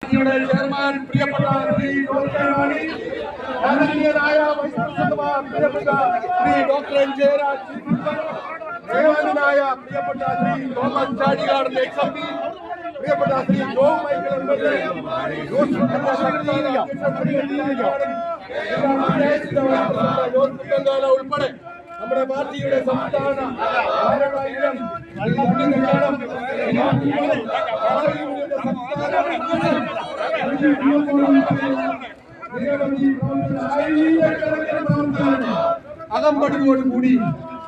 പാർട്ടിയുടെ ചെയർമാൻ പ്രിയപ്പെട്ട ശ്രീ ഡോക്ടറാണി, ആദരണീയനായ വൈസ് പ്രസിഡന്റ് പ്രിയപ്പെട്ട ശ്രീ ഡോക്ടർ എൻ ജയരാജ്, സേവാനായ പ്രിയപ്പെട്ട ശ്രീ തോമസ് ചാഴികാടൻ എക്സ്-എം പി, പ്രിയപ്പെട്ട ശ്രീ ജോ മൈക്കിൾ എം.എൽ.എ, ഉൾപ്പെടെ നമ്മുടെ പാർട്ടിയുടെ സംസ്ഥാന അകമ്പടിയോടുകൂടി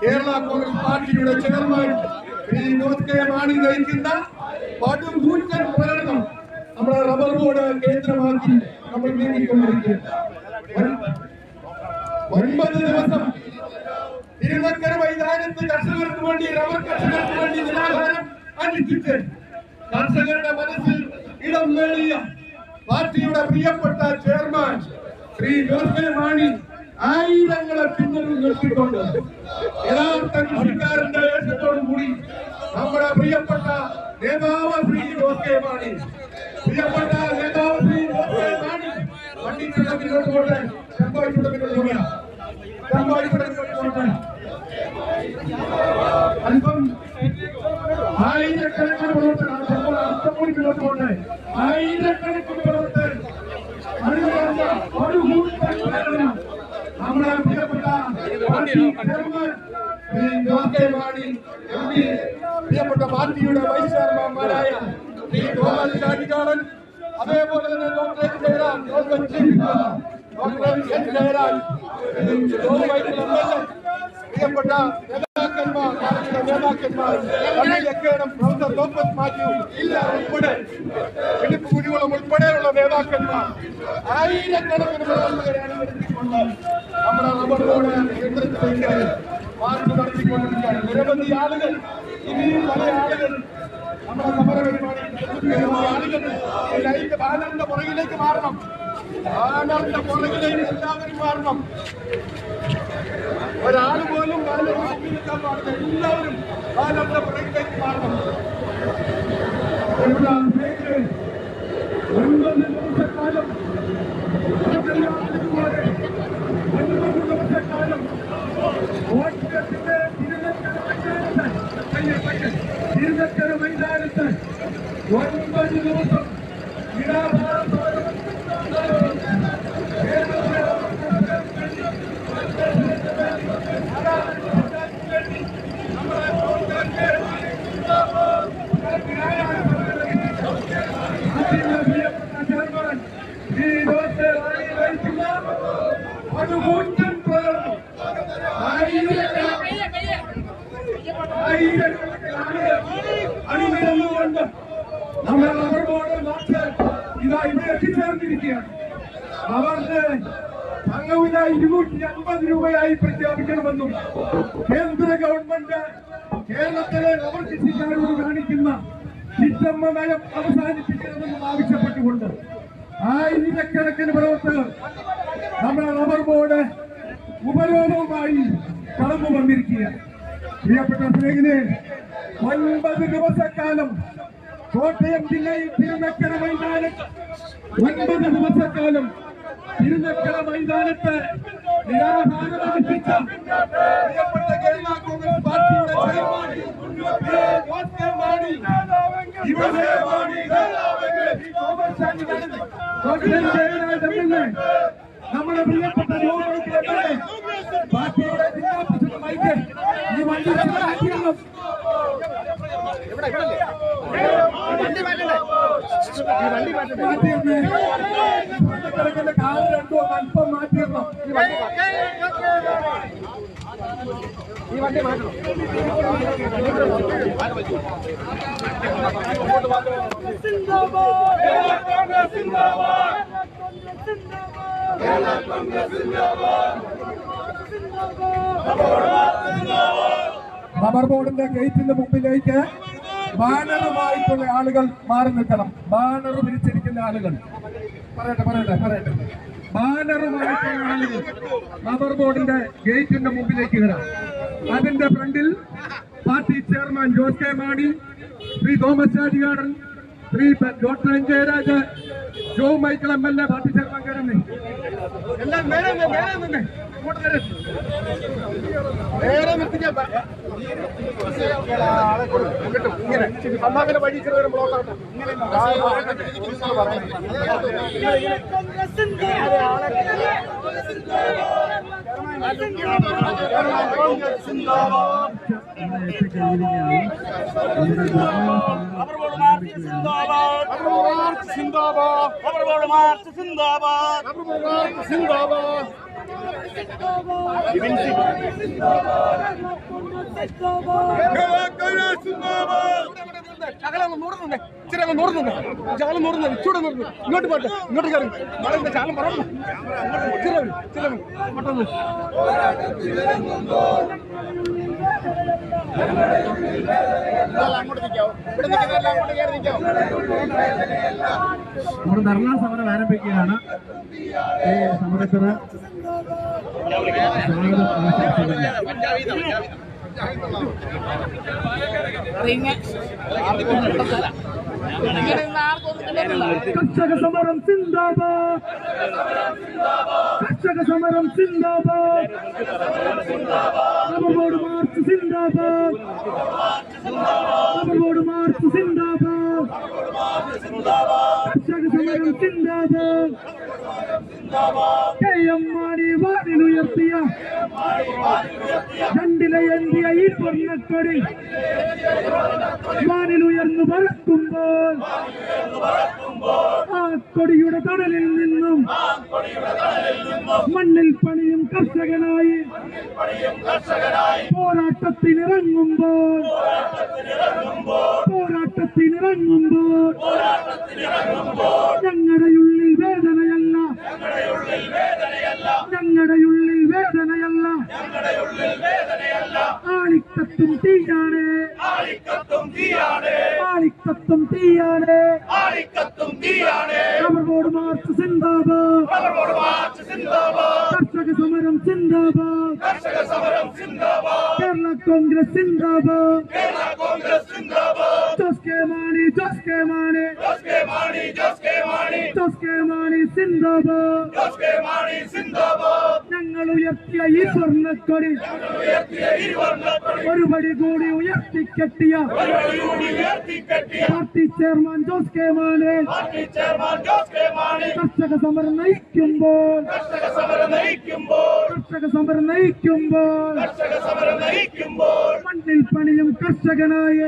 കേരള കോൺഗ്രസ് പാർട്ടിയുടെ ചെയർമാൻ ശ്രീ ജോസ് കെ മാണി നയിക്കുന്ന പടുകൂറ്റൻ പ്രകടനം നമ്മുടെ റബ്ബർ ബോർഡ് കേന്ദ്രമാക്കി നമ്മൾ നീങ്ങിക്കൊണ്ടിരിക്കുകയാണ്. 9 ദിവസം തിരുനക്കര മൈതാനത്ത് കർഷകർക്ക് വേണ്ടി, റബ്ബർ കർഷകർക്ക് വേണ്ടി നിരാഹാരം അനുഷ്ഠിച്ച് കർഷകരുടെ മനസ്സിൽ ഇടം നേടിയ പാർട്ടിയുടെ പ്രിയപ്പെട്ട ചെയർമാൻ ശ്രീ ജോസ് കെ മാണി ആയിരങ്ങളെ പിന്നണിൽ നിർത്തിക്കൊണ്ട് യഥാർത്ഥ കൃഷിക്കാരന്റെ വേഷത്തോടു കൂടി നമ്മുടെ പ്രിയപ്പെട്ട നേതാവ് ശ്രീ ജോസ് കെ മാണി, പ്രിയപ്പെട്ട നേതാവ് ശ്രീ ജോസ് കെ മാണി വണ്ടിയുടെ പിന്നോട്ട് കൊണ്ട് ചെമ്പായിയുടെ പിന്നോട്ട് പോകണം, ചെമ്പായിയുടെ പിന്നോട്ട് പോകണം. അല്പം ആയിരക്കണക്കിന് പ്രവർത്തനം പിന്നോട്ട് കൊണ്ട് ആയിരക്കണക്കിന് പ്രവർത്തകർ നമ്മുടെ പ്രിയപ്പെട്ട Jose K Mani M P, പ്രിയപ്പെട്ട പാർട്ടിയുടെ വൈസ് ചെയർമാൻമാരായ ശ്രീ തോമസ് ചാഴികാടൻ, അതേപോലെ തന്നെ ഡോക്ടർ എൻ ജയരാജ്, പ്രിയപ്പെട്ട നേതാക്കന്മാർ, പ്രൊഫസർ തോമസ് മാത്യു ഉൾപ്പെടെ, ഫിലിപ്പ് കുരുകുളം ഉൾപ്പെടെയുള്ള നേതാക്കന്മാർ ആയിരക്കണക്കിന് പ്രവർത്തകരെ അനുവദിച്ചുകൊണ്ട് നമ്മുടെ റബ്ബർ ബോർഡ് കേന്ദ്രത്തിലേക്ക് മാർച്ച് നടത്തിക്കൊണ്ടിരിക്കുകയാണ്. നിരവധി ആളുകൾ, ഇനിയും പല ആളുകൾ നമ്മുടെ സമര പരിപാടി ആളുകൾ ബാനറിന്റെ പുറകിലേക്ക് മാറണം, ബാനറിന്റെ പുറകിലേക്ക് എല്ലാവരും മാറണം. ഒരാൾ പോലും ബാനറിന് മുന്നിൽ നിൽക്കാൻ പാടില്ല, എല്ലാവരും ബാനറിന്റെ പുറകിലേക്ക് മാറണം. 9 ദിവസക്കാലം തിരുനക്കര മൈതാനത്ത് 9 ദിവസം അണിനിരന്നുകൊണ്ട് നമ്മുടെ റബ്ബർ ബോർഡ് നാട്ടിൽ ഇതാ ഇവിടെ എത്തിച്ചേർന്നിരിക്കുകയാണ്. അവർക്ക് സംഘവില 250 രൂപയായി പ്രഖ്യാപിക്കണമെന്നും കേന്ദ്ര ഗവൺമെന്റ് കേരളത്തിലെ റബ്ബർ കൃഷിക്കാരോട് കാണിക്കുന്ന ചിറ്റമ്മ നയം അവസാനിപ്പിക്കണമെന്നും ആവശ്യപ്പെട്ടുകൊണ്ട് ആയിരക്കണക്കിന് പ്രവർത്തകർ നമ്മുടെ റബ്ബർ ബോർഡ് ഉപരോധവുമായി കടന്നു വന്നിരിക്കുകയാണ്. പ്രിയപ്പെട്ട സ്നേഹിതരെ, 9 ദിവസക്കാലം കോട്ടയം ജില്ലയിൽ തിരുനക്കര മൈതാനത്ത് 9 ദിവസക്കാലം തിരുനക്കര മൈതാനത്ത് നിരാഹാരമനുഷ്ഠിച്ച പ്രിയപ്പെട്ട കേരള കോൺഗ്രസ് പാർട്ടിയുടെ chairman Jose K Mani, Thomas Chazhikadan, doctor N Jayaraj MLA, നമ്മുടെ പ്രിയപ്പെട്ട ജോ മൈക്കിൾ എം.എൽ.എ, പാർട്ടിയുടെ ജില്ലാ പ്രസിഡന്റ് മൈക്കിൾ, ഈ വണ്ടി മാറ്റിയിരുന്നു. കാറ് രണ്ടോ അല്പം മാറ്റിയിരുന്നു. ഈ വണ്ടി മാറ്റണം. റബ്ബർ ബോർഡിന്റെ ഗേറ്റിന്റെ മുമ്പിലേക്ക് ബാനറുമായിട്ടുള്ള ആളുകൾ മാറി നിൽക്കണം. ബാനർ പിരിച്ചിരിക്കുന്ന ആളുകൾ പറയട്ടെ ബാനറുമായിട്ടുള്ള ആളുകൾ റബ്ബർ ബോർഡിന്റെ ഗേറ്റിന്റെ മുമ്പിലേക്ക് വരാം. അതിന്റെ ഫ്രണ്ടിൽ party chairman Jose K Mani, Shri Thomas Chazhikadan, Shri doctor N Jayaraj, Jo Michael MLA party chairman കയറുന്നേ. എല്ലാം നേരെ നിന്ന് ഇങ്ങോട്ട് നേരെ നിർത്തിക്കാൻ ഇങ്ങനെ അന്നാ വഴി ചെറിയ ബ്ലോക്ക് ആകട്ടെ. ഇങ്ങോട്ട് പോട്ടെ, ഇങ്ങോട്ട് കയറി ചാലം പറഞ്ഞു പെട്ടെന്ന്. നമ്മുടെ ധർണാ സമരം ആരംഭിക്കുകയാണ്. ഈ സമരത്തിന് കർഷക സമരം സിന്ദാബാദ്, കർഷക സമരം സിന്ദാബാദ്, റബ്ബർ മാർച്ച് സിന്ദാബാദ്, റബ്ബർ മാർച്ച് സിന്ദാബാദ്, കർഷക സമരം സിന്ദാബാദ്. KM മാണി വാനിലുയർത്തിയ രണ്ടിലയന്തിയ ഈ സ്വർണ്ണക്കൊടി വാനിലുയർന്നു പറക്കുമ്പോൾ ആ കൊടിയുടെ തണലിൽ നിന്നും മണ്ണിൽ പണിയും കർഷകനായി പോരാട്ടത്തിനിറങ്ങുമ്പോൾ ഞങ്ങളുടെ ഉള്ളിൽ വേദനയല്ല, ഞങ്ങളുടെ ഉള്ളിൽ വേദനയല്ല, ആളിക്കത്തും തീയാണ്, ആളിക്കത്തും തീയാണ്. റബ്ബർ മാർച്ച് സിന്ദാബാദ്, കർഷക സമരം സിന്ദാബാദ്, കേരള കോൺഗ്രസ് സിന്ദാബാദ്, Jose K Mani, Jose K Mani, Jose K Mani സിന്ദാബാദ്. ഞങ്ങൾ ഉയർത്തിയ ഈ സ്വർണ്ണക്കൊടി ഒരു പടി കൂടി ഉയർത്തിക്കെട്ടിയ party chairman Jose K Mani കർഷക സമരം നയിക്കുമ്പോൾ, കർഷക സമരം നയിക്കുമ്പോൾ മണ്ണിൽ പണിയും കർഷകനായി,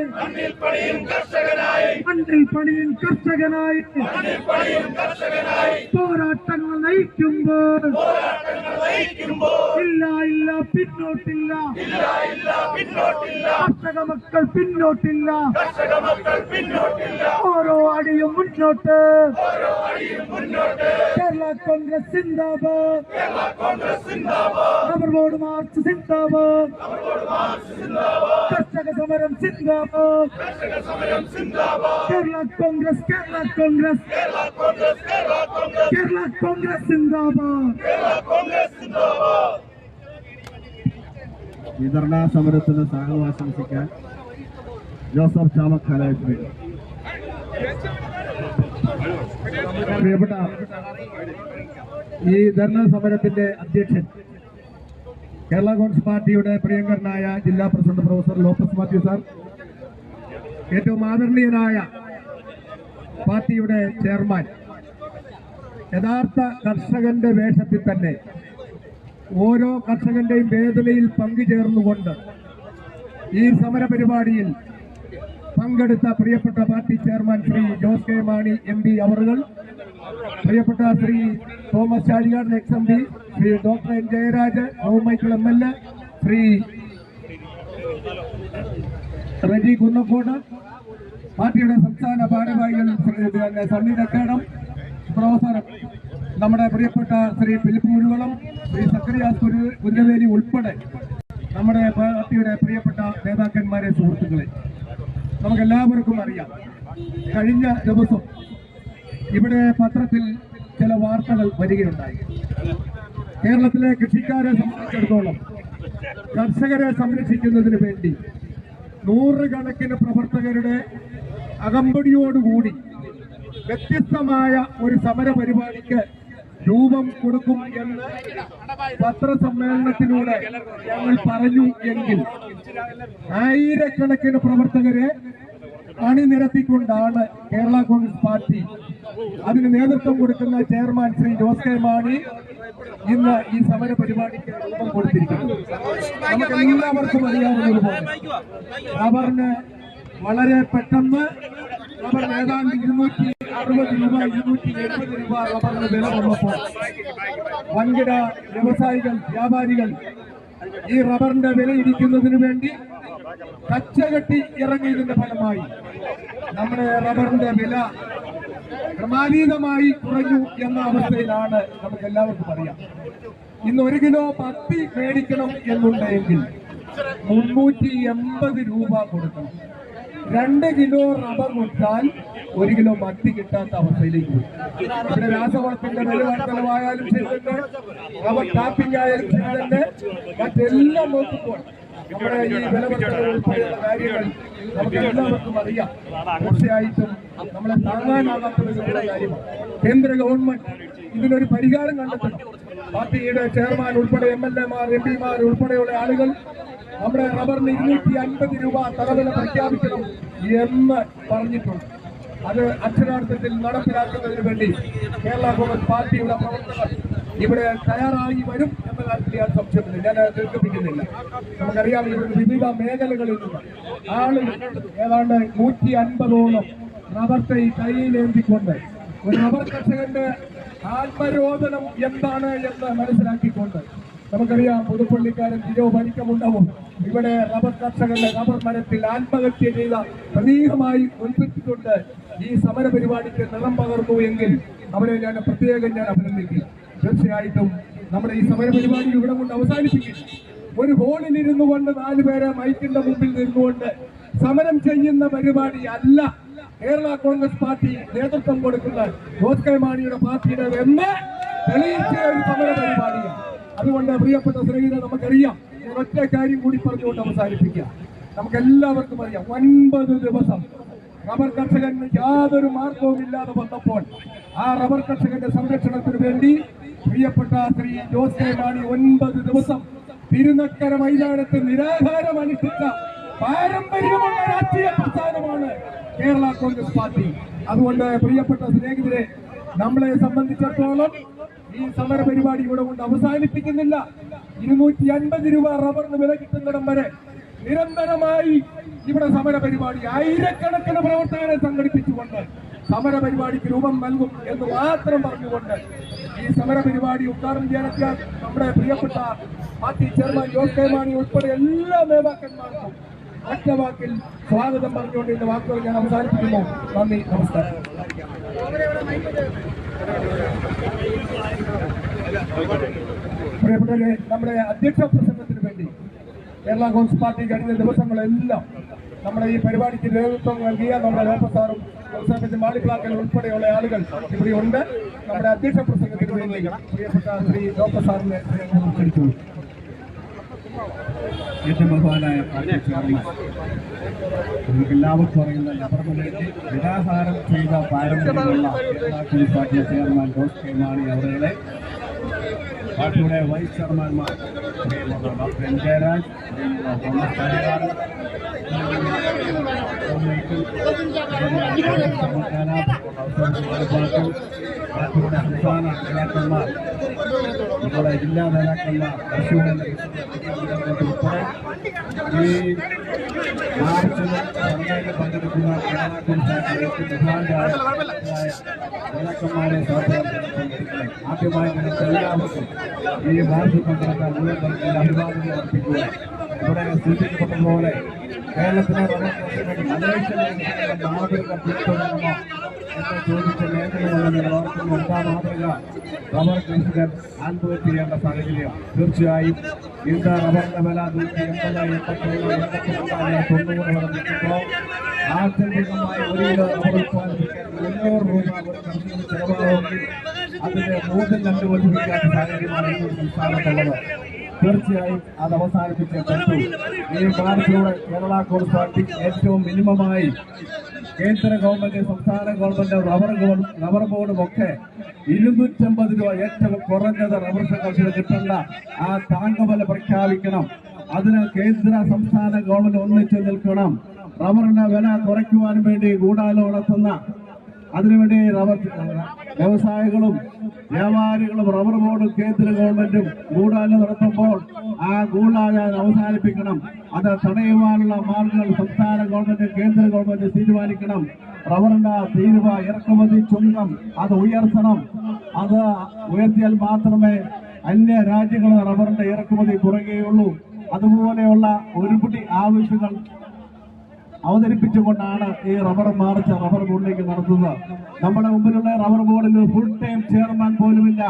മണ്ണിൽ പണിയും കർഷകനായി പോരാട്ടങ്ങൾ നയിക്കുമ്പോൾ ഇല്ല ഇല്ല പിന്നോട്ടില്ല, കർഷക മക്കൾ പിന്നോട്ടില്ല, ഓരോ അടിയും മുന്നോട്ട്. കേരള കോൺഗ്രസ് സിന്ദാബാദ്, റബ്ബർ മാർച്ച് സിന്ദാബാദ്, കർഷക സമരം സിന്ദാബാദ്, കേരള കോൺഗ്രസ്, കേരള കോൺഗ്രസ്, കേരള കോൺഗ്രസ് സിന്ദാബാദ്. ഈ ധർണാ സമരത്തിന് സ്വാഗതമാശംസിക്കാൻ ജോസഫ് ചാമക്കാലയ്ക്ക് വേണ്ടി. പ്രിയപ്പെട്ട ഈ ധർണാ സമരത്തിന്റെ അധ്യക്ഷൻ കേരള കോൺഗ്രസ് പാർട്ടിയുടെ പ്രിയങ്കരനായ ജില്ലാ president professor Lopez Mathew sir, ഏറ്റവും ആദരണീയനായ പാർട്ടിയുടെ ചെയർമാൻ, യഥാർത്ഥ കർഷകന്റെ വേഷത്തിൽ തന്നെ ഓരോ കർഷകന്റെയും വേദനയിൽ പങ്കുചേർന്നുകൊണ്ട് ഈ സമര പരിപാടിയിൽ പങ്കെടുത്ത പ്രിയപ്പെട്ട party chairman Shri Jose K Mani MP അവറുകൾ, പ്രിയപ്പെട്ട Shri Thomas Chazhikadan XMD, Shri doctor N Jayaraj, Jo Michael MLA, Shri Reji Kunnakkode, പാർട്ടിയുടെ സംസ്ഥാന ഭാരവാഹികൾ സണ്ണി ഡക്കേടം, പ്രൊഫസർ നമ്മുടെ പ്രിയപ്പെട്ട ശ്രീ പിലിപ്പൂരുകുളം, ശ്രീ സക്കറിയാസ് കുന്നവേലി ഉൾപ്പെടെ നമ്മുടെ പാർട്ടിയുടെ പ്രിയപ്പെട്ട നേതാക്കന്മാരെ, സുഹൃത്തുക്കളെ, നമുക്കെല്ലാവർക്കും അറിയാം, കഴിഞ്ഞ ദിവസം ഇവിടെ പത്രത്തിൽ ചില വാർത്തകൾ വരികയുണ്ടായി. കേരളത്തിലെ കൃഷിക്കാരെ സംബന്ധിച്ചിടത്തോളം കർഷകരെ സംരക്ഷിക്കുന്നതിന് വേണ്ടി നൂറുകണക്കിന് പ്രവർത്തകരുടെ അകമ്പടിയോടുകൂടി വ്യത്യസ്തമായ ഒരു സമര പരിപാടിക്ക് രൂപം കൊടുക്കും എന്ന് പത്രസമ്മേളനത്തിലൂടെ ഞങ്ങൾ പറഞ്ഞു എങ്കിൽ ആയിരക്കണക്കിന് പ്രവർത്തകരെ അണിനിരത്തിക്കൊണ്ടാണ് കേരള കോൺഗ്രസ് പാർട്ടി അതിന് നേതൃത്വം കൊടുക്കുന്ന ചെയർമാൻ ശ്രീ ജോസ് കെ മാണി ഇന്ന് ഈ സമര പരിപാടിക്ക് രൂപം കൊടുത്തിരിക്കുന്നു. നമുക്ക് എല്ലാവർക്കും അറിയാവുന്നതുപോലെ റബ്ബറിന് വളരെ പെട്ടെന്ന് റബ്ബർ ഏതാണ്ട് 260 രൂപ 270 രൂപ റബ്ബറിന് വില വന്നപ്പോൾ വൻകിട വ്യവസായികൾ വ്യാപാരികൾ ഈ റബ്ബറിന്റെ വില ഇടിക്കുന്നതിന് വേണ്ടി കച്ചകെട്ടി ഇറങ്ങിയതിന്റെ ഫലമായി നമ്മുടെ റബ്ബറിന്റെ വില ക്രമാതീതമായി കുറഞ്ഞു എന്ന അവസ്ഥയിലാണ് നമുക്ക് എല്ലാവർക്കും അറിയാം. ഇന്ന് 1 കിലോ പത്തി മേടിക്കണം എന്നുണ്ടെങ്കിൽ 380 രൂപ കൊടുക്കണം. 2 കിലോ റബ്ബർ കൊടുത്താൽ 1 കിലോ മത്തി കിട്ടാത്ത അവസ്ഥയിലേക്ക് പോയി. ഇവിടെ രാസവളത്തിന്റെ വില വർധനമായാലും ശരി തന്നെ, റബ്ബർ ടാപ്പിംഗ് ആയാലും ശരി തന്നെ, മറ്റെല്ലാം നോക്കുമ്പോൾ നമ്മുടെ ഈ വില വർധന ഉൾപ്പെടെയുള്ള കാര്യങ്ങൾ നമുക്ക് എല്ലാവർക്കും അറിയാം. തീർച്ചയായിട്ടും നമ്മളെ താങ്ങാനാകാത്ത കാര്യമാണ്. കേന്ദ്ര ഗവൺമെന്റ് ഇതിനൊരു പരിഹാരം കണ്ടെത്തണം. പാർട്ടിയുടെ ചെയർമാൻ ഉൾപ്പെടെ MLA-മാർ MP-മാർ ഉൾപ്പെടെയുള്ള ആളുകൾ നമ്മുടെ റബ്ബറിന് 250 രൂപ തറവില പ്രഖ്യാപിക്കണം എന്ന് പറഞ്ഞിട്ടുണ്ട്. അത് അക്ഷരാർത്ഥത്തിൽ നടപ്പിലാക്കുന്നതിന് വേണ്ടി കേരള കോൺഗ്രസ് പാർട്ടിയുടെ പ്രവർത്തകർ ഇവിടെ തയ്യാറായി വരും എന്ന കാര്യത്തിൽ ഞാൻ സംശയമില്ല. ഞാൻ ദീർഘിപ്പിക്കുന്നില്ല. നമുക്കറിയാം ഇവരുടെ വിവിധ മേഖലകളിൽ നിന്ന് ആളുകൾ ഏതാണ്ട് 150ഓളം റബ്ബർ തൈ കയ്യിലേന്തിക്കൊണ്ട് ഒരു റബ്ബർ കർഷകന്റെ ആത്മരോധനം എന്താണ് എന്ന് മനസ്സിലാക്കിക്കൊണ്ട്, നമുക്കറിയാം പുതുപ്പള്ളിക്കാരൻ ജിയോ ഭരിക്കമുണ്ടാവും. ഇവിടെ റബ്ബർ കർഷകന്റെ റബ്ബർ മരത്തിൽ ആത്മഹത്യ ചെയ്ത പ്രതീകമായി ഉൾപ്പെടുത്തിക്കൊണ്ട് ഈ സമര പരിപാടിക്ക് നിറം പകർന്നു എങ്കിൽ അവരെ ഞാൻ പ്രത്യേകം അഭിനന്ദിക്കും. തീർച്ചയായിട്ടും നമ്മുടെ ഈ സമര പരിപാടി ഇവിടെ കൊണ്ട് അവസാനിപ്പിക്കും. ഒരു ഹോളിൽ ഇരുന്നു കൊണ്ട് 4 പേരെ മൈക്കിന്റെ മുമ്പിൽ നിന്നുകൊണ്ട് സമരം ചെയ്യുന്ന പരിപാടി അല്ല കേരള കോൺഗ്രസ് പാർട്ടി നേതൃത്വം കൊടുക്കുന്ന ജോസ് കെ മാണിയുടെ പാർട്ടിയുടെ എന്ന് തെളിയിച്ച ഒരു സമര പരിപാടിയാണ്. അതുകൊണ്ട് പ്രിയപ്പെട്ട സ്നേഹിതരെ, നമുക്കറിയാം, ഒറ്റ കാര്യം കൂടി പറഞ്ഞുകൊണ്ട് അവസാനിപ്പിക്കാം. നമുക്ക് എല്ലാവർക്കും അറിയാം, 9 ദിവസം റബ്ബർ കർഷകന് യാതൊരു മാർഗവും ഇല്ലാതെ വന്നപ്പോൾ ആ റബ്ബർ കർഷകന്റെ സംരക്ഷണത്തിന് വേണ്ടി പ്രിയപ്പെട്ട ശ്രീ ജോസ് കെ മാണി 9 ദിവസം തിരുനക്കര മൈതാനത്ത് നിരാഹാരം അനുഷ്ഠിച്ച പാരമ്പര്യമുള്ള രാഷ്ട്രീയ പ്രസ്ഥാനമാണ് കേരള കോൺഗ്രസ് പാർട്ടി. അതുകൊണ്ട് പ്രിയപ്പെട്ട സ്നേഹിതരെ, നമ്മളെ സംബന്ധിച്ചിടത്തോളം ഈ സമര പരിപാടി ഇവിടെ കൊണ്ട് അവസാനിപ്പിക്കുന്നില്ല. 250 രൂപ റബ്ബറിന് വില കിട്ടുന്നിടം വരെ നിരന്തരമായി ഇവിടെ സമര പരിപാടി ആയിരക്കണക്കിന് പ്രവർത്തകരെ സംഘടിപ്പിച്ചുകൊണ്ട് സമര പരിപാടിക്ക് രൂപം നൽകും എന്ന് മാത്രം പറഞ്ഞുകൊണ്ട് ഈ സമര പരിപാടി ഉദ്ഘാടനം ചെയ്യാനെത്തിയ നമ്മുടെ പ്രിയപ്പെട്ട party chairman Jose K Mani ഉൾപ്പെടെ എല്ലാ നേതാക്കന്മാർക്കും ഒറ്റ വാക്കിൽ സ്വാഗതം പറഞ്ഞുകൊണ്ട് ഇന്ന് വാക്കുകൾ ഞാൻ അവസാനിപ്പിക്കുന്നു. നന്ദി, നമസ്കാരം. പ്രിയപ്പെട്ടവരെ, നമ്മുടെ അധ്യക്ഷ പ്രസംഗത്തിന് വേണ്ടി കേരള കോൺഗ്രസ് പാർട്ടി കഴിഞ്ഞ ദിവസങ്ങളെല്ലാം നമ്മുടെ ഈ പരിപാടിക്ക് നേതൃത്വം നൽകിയ നമ്മുടെ ലോപ്പസാറും മാളിപ്ലാക്കൽ ഉൾപ്പെടെയുള്ള ആളുകൾ ഇവിടെയുണ്ട്. നമ്മുടെ അധ്യക്ഷ പ്രസംഗത്തിന് വേണ്ടി പ്രിയപ്പെട്ട ശ്രീ ലോപ്പസാറിനെ ക്ഷണിച്ചു. ഏറ്റവും ബഹുമാനായ പാർട്ടി ചെയർമാൻ, നമുക്ക് എല്ലാവർക്കും അറിയുന്ന റബ്ബറിന് വേണ്ടി നിരാഹാരം ചെയ്ത പാരമ്പര്യമുള്ള Kerala Congress party chairman Jose K Mani അവരുടെ പാർട്ടിയുടെ വൈസ് ചെയർമാൻമാർ ഡോക്ടർ എൻ ജയരാജ്, പാർട്ടിയുടെ സംസ്ഥാന നേതാക്കന്മാർ, നമ്മുടെ ജില്ലാ നേതാക്കന്മാർ, ഉൾപ്പെടെ ഈ മാർച്ചിൽ പങ്കെടുക്കുന്ന കേരള കോൺഗ്രസ് നേതാക്കന്മാരെ ആദ്യമായി എല്ലാവർക്കും ഈ മാർച്ചിൽ പങ്കെടുക്കാൻ മുഴുവൻ അഭിവാദ്യം അർപ്പിക്കുക. ഇവിടെ സൂചിപ്പിക്കപ്പെട്ടതുപോലെ കേരളത്തിലെ മാതൃക പിന്തുടരണമോ എന്ന് ചോദിച്ച മേഖലകളിൽ ഓർക്കുന്ന എന്താ മാതൃക? റബ്ബർ കൃഷികർ ആത്മഹത്യ ചെയ്യേണ്ട സാഹചര്യം. തീർച്ചയായും ഇന്ന് റബ്ബറിന്റെ വില 180, 87, 88, 90 വരെ നിൽക്കുമ്പോൾ ആത്യന്തികമായി 1 കിലോ റബ്ബർ ഉത്പാദിപ്പിക്കാൻ 300 രൂപ ഒരു കർഷകന് ചെലവാകുമെങ്കിൽ അതിന്റെ മൂല്യം കണ്ടുകൊണ്ടിരിക്കാത്ത സാഹചര്യമാണ് ഈ സംസ്ഥാനത്തുള്ളത്. തീർച്ചയായും അത് അവസാനിപ്പിച്ചേ പറ്റൂ. ഈ മാർച്ചിലൂടെ കേരള കോൺഗ്രസ് പാർട്ടി ഏറ്റവും മിനിമമായി കേന്ദ്ര ഗവൺമെന്റ്, സംസ്ഥാന ഗവൺമെന്റ്, റബ്ബർ ബോർഡും ഒക്കെ 250 രൂപ ഏറ്റവും കുറഞ്ഞത് റബ്ബർ കർഷകർ കിട്ടേണ്ട ആ താങ്ങുവില പ്രഖ്യാപിക്കണം. അതിന് കേന്ദ്ര സംസ്ഥാന ഗവൺമെന്റ് ഒന്നിച്ചു നിൽക്കണം. റബ്ബറിന്റെ വില കുറയ്ക്കുവാൻ വേണ്ടി ഗൂഢാലോചന നടത്തുന്ന, അതിനുവേണ്ടി റബ്ബർ വ്യവസായികളും വ്യാപാരികളും റബ്ബർ ബോർഡും കേന്ദ്ര ഗവൺമെന്റും ഗൂഢാലോചന നടത്തുമ്പോൾ ആ ഗൂഢാലോചന അവസാനിപ്പിക്കണം. അത് തടയുവാനുള്ള മാർഗങ്ങൾ സംസ്ഥാന ഗവൺമെന്റ്, കേന്ദ്ര ഗവൺമെന്റ് തീരുമാനിക്കണം. റബ്ബറിന്റെ തീരുവ, ഇറക്കുമതി ചുങ്കം അത് ഉയർത്തണം. അത് ഉയർത്തിയാൽ മാത്രമേ അന്യ രാജ്യങ്ങളിൽ റബ്ബറിന്റെ ഇറക്കുമതി കുറയുകയുള്ളൂ. അതുപോലെയുള്ള ഒരുപിടി ആവശ്യങ്ങൾ അവതരിപ്പിച്ചുകൊണ്ടാണ് ഈ റബ്ബർ മാർച്ച് റബ്ബർ ബോർഡിലേക്ക് നടത്തുന്നത്. നമ്മുടെ മുമ്പിലുള്ള റബ്ബർ ബോർഡിൽ ഫുൾ ടൈം ചെയർമാൻ പോലുമില്ല.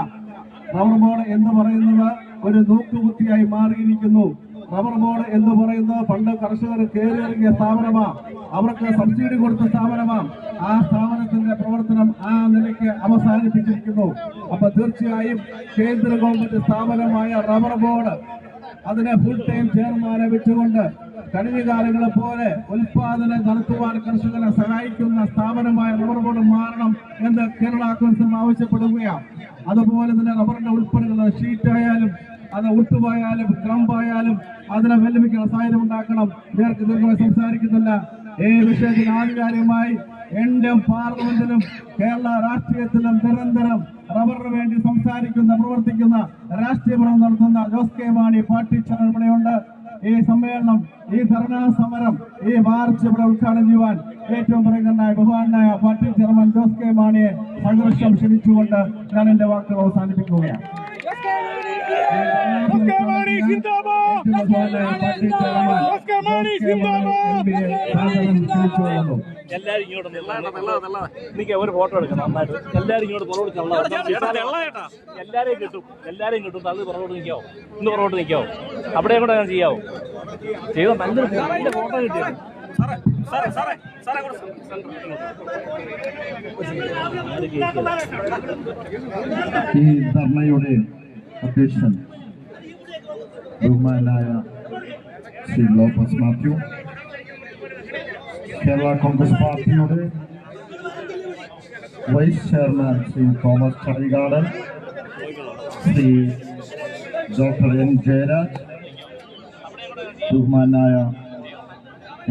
റബ്ബർ ബോർഡ് എന്ന് പറയുന്നത് ഒരു നോക്കുകുത്തിയായി മാറിയിരിക്കുന്നു. റബ്ബർ ബോർഡ് എന്ന് പറയുന്നത് പണ്ട് കർഷകർ കയറിയിറങ്ങിയ സ്ഥാപനമാണ്, അവർക്ക് സബ്സിഡി കൊടുത്ത സ്ഥാപനമാണ്. ആ സ്ഥാപനത്തിന്റെ പ്രവർത്തനം ആ നിലയ്ക്ക് അവസാനിപ്പിച്ചിരിക്കുന്നു. അപ്പൊ തീർച്ചയായും കേന്ദ്ര ഗവൺമെന്റ് സ്ഥാപനമായ റബ്ബർ ബോർഡ് അതിനെ ഫുൾ ടൈം ചെയർമാനെ വെച്ചുകൊണ്ട് കഴിഞ്ഞ കാലങ്ങളെ പോലെ ഉൽപാദനം നടത്തുവാൻ കർഷകരെ സഹായിക്കുന്ന സ്ഥാപനമായ റബ്ബർ ബോർഡ് മാറണം എന്ന് കേരള കോൺഗ്രസ് ആവശ്യപ്പെടുകയാണ്. അതുപോലെ തന്നെ റബ്ബറിന്റെ ഉൽപ്പന്നങ്ങൾ ഷീറ്റായാലും അത് ഒട്ടുപോയാലും ക്രംപായാലും അതിനെ വെല്ലുവിളിക്കാൻ സാഹചര്യം ഉണ്ടാക്കണം. ദീർഘമായി സംസാരിക്കുന്നില്ല. ഈ വിഷയത്തിൽ ആധികാരികമായി ഇന്ത്യൻ പാർലമെന്റിലും കേരള രാഷ്ട്രീയത്തിലും നിരന്തരം റബ്ബറിന് വേണ്ടി സംസാരിക്കുന്ന, പ്രവർത്തിക്കുന്ന, രാഷ്ട്രീയ പ്രവർത്തനം നടത്തുന്ന ജോസ് കെ മാണി പാർട്ടി ചെയർമാനുണ്ട്. ഈ സമ്മേളനം, ഈ ധർണാ സമരം, ഈ മാർച്ച് ഇവിടെ ഉദ്ഘാടനം ചെയ്യുവാൻ ഏറ്റവും പ്രമുഖനായ ബഹുമാനായ പാർട്ടി ചെയർമാൻ ജോസ് കെ മാണിയെ സംഘർഷം ക്ഷണിച്ചുകൊണ്ട് ഞാൻ എന്റെ വാക്കുകൾ അവസാനിപ്പിക്കുകയാണ്. എല്ലാരും ഇങ്ങോട്ട് ഒരു ഫോട്ടോ എടുക്കണം. നന്നായിട്ട് എല്ലാരും ഇങ്ങോട്ട് പുറകോട്ട് എല്ലാരെയും കിട്ടും. അത് പുറകോട്ട് നിൽക്കാവോ? ഇന്ന് പുറകോട്ട് നിൽക്കാവോ? അവിടെ കൂടെ ഞാൻ ചെയ്യാവോ? ചെയ്ത നല്ല ഫോട്ടോ കിട്ടിയോ? ഈ ധർണയുടെ അധ്യക്ഷൻ ബഹുമാനായ ശ്രീ ലോപ്പസ് മാത്യു, കേരള കോൺഗ്രസ് പാർട്ടിയുടെ vice chairman Shri Thomas Chazhikadan, Shri doctor N Jayaraj, ബഹുമാനായ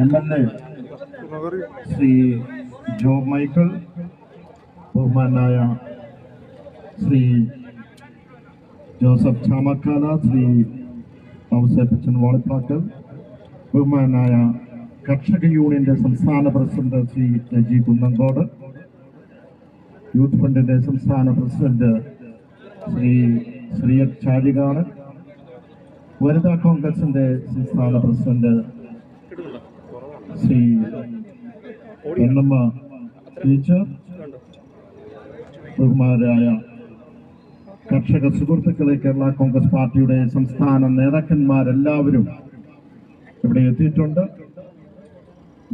MLA ശ്രീ ജോബ് മൈക്കിൾ, ബഹുമാനായ ശ്രീ ജോസഫ് ചാമക്കാല, ശ്രീ ഔസേപ്പച്ചൻ വാളിപ്പാക്കൽ, ബഹുമാനായ കർഷക യൂണിയന്റെ സംസ്ഥാന പ്രസിഡന്റ് ശ്രീ രജി കുന്നങ്കോട്, യൂത്ത് ഫണ്ടിന്റെ സംസ്ഥാന പ്രസിഡന്റ് ശ്രീ ചാലികാട്, വനിതാ കോൺഗ്രസിന്റെ സംസ്ഥാന പ്രസിഡന്റ് ശ്രീ പൊന്നമ്മ ടീച്ചർ, ബഹുമാനായ കർഷക സുഹൃത്തുക്കളെ, കേരള കോൺഗ്രസ് പാർട്ടിയുടെ സംസ്ഥാന നേതാക്കന്മാരെല്ലാവരും ഇവിടെ എത്തിയിട്ടുണ്ട്.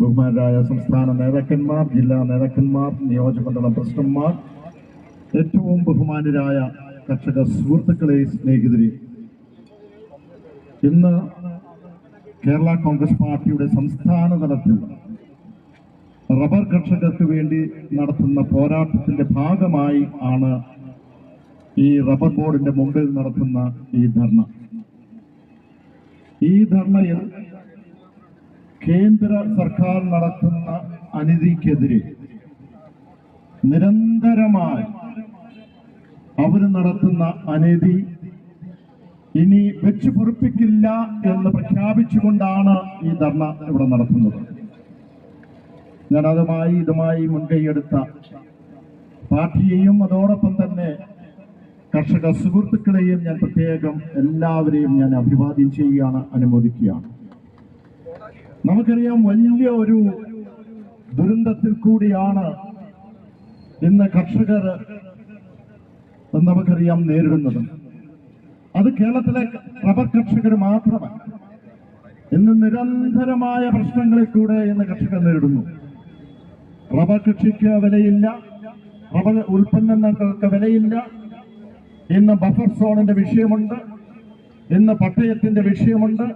ബഹുമാനായ സംസ്ഥാന നേതാക്കന്മാർ, ജില്ലാ നേതാക്കന്മാർ, നിയോജകമണ്ഡലം പ്രസിഡന്റുമാർ, ഏറ്റവും ബഹുമാനരായ കർഷക സുഹൃത്തുക്കളെ, സ്നേഹിതരെ, ഇന്ന് കേരള കോൺഗ്രസ് പാർട്ടിയുടെ സംസ്ഥാന തലത്തിൽ റബ്ബർ കർഷകർക്ക് വേണ്ടി നടത്തുന്ന പോരാട്ടത്തിന്റെ ഭാഗമായി ആണ് ഈ റബ്ബർ ബോർഡിന്റെ മുമ്പിൽ നടത്തുന്ന ഈ ധർണ. ഈ ധർണയിൽ കേന്ദ്ര സർക്കാർ നടത്തുന്ന അനീതിക്കെതിരെ നിരന്തരമായി അവർ നടത്തുന്ന അനീതി ഇനി വെച്ചു പൊറുപ്പിക്കില്ല എന്ന് പ്രഖ്യാപിച്ചുകൊണ്ടാണ് ഈ ധർണ ഇവിടെ നടത്തുന്നത്. ഞാൻ ഇതുമായി മുൻകൈയെടുത്ത പാർട്ടിയെയും അതോടൊപ്പം തന്നെ കർഷക സുഹൃത്തുക്കളെയും ഞാൻ പ്രത്യേകം എല്ലാവരെയും ഞാൻ അഭിവാദ്യം ചെയ്യുകയാണ്, അനുമോദിക്കുകയാണ്. നമുക്കറിയാം, വലിയ ഒരു ദുരന്തത്തിൽ കൂടിയാണ് ഇന്ന് കർഷകർ നമുക്കറിയാം നേരിടുന്നത്. അത് കേരളത്തിലെ റബ്ബർ കർഷകർ മാത്രമല്ല, ഇന്ന് നിരന്തരമായ പ്രശ്നങ്ങളിൽ കൂടെ ഇന്ന് കർഷകർ നേരിടുന്നു. റബ്ബർ കൃഷിക്ക് വിലയില്ല, റബ്ബർ ഉൽപ്പന്നങ്ങൾക്ക് വിലയില്ല. ഇന്ന് ബഫർ സോണിന്റെ വിഷയമുണ്ട്, ഇന്ന് പട്ടയത്തിന്റെ വിഷയമുണ്ട്,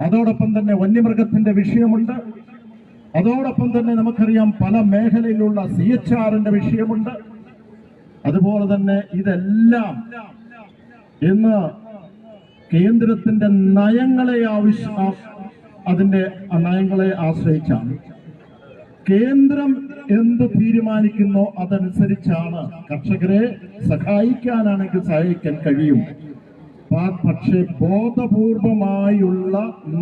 അതോടൊപ്പം തന്നെ വന്യമൃഗത്തിന്റെ വിഷയമുണ്ട്. അതോടൊപ്പം തന്നെ നമുക്കറിയാം പല മേഖലയിലുള്ള CHRന്റെ വിഷയമുണ്ട്. അതുപോലെ തന്നെ ഇതെല്ലാം ഇന്ന് കേന്ദ്രത്തിന്റെ അതിന്റെ നയങ്ങളെ ആശ്രയിച്ചാണ്. കേന്ദ്രം എന്ത് തീരുമാനിക്കുന്നോ അതനുസരിച്ചാണ് കർഷകരെ സഹായിക്കാനാണെങ്കിൽ സഹായിക്കാൻ കഴിയും. പക്ഷേ ബോധപൂർവമായുള്ള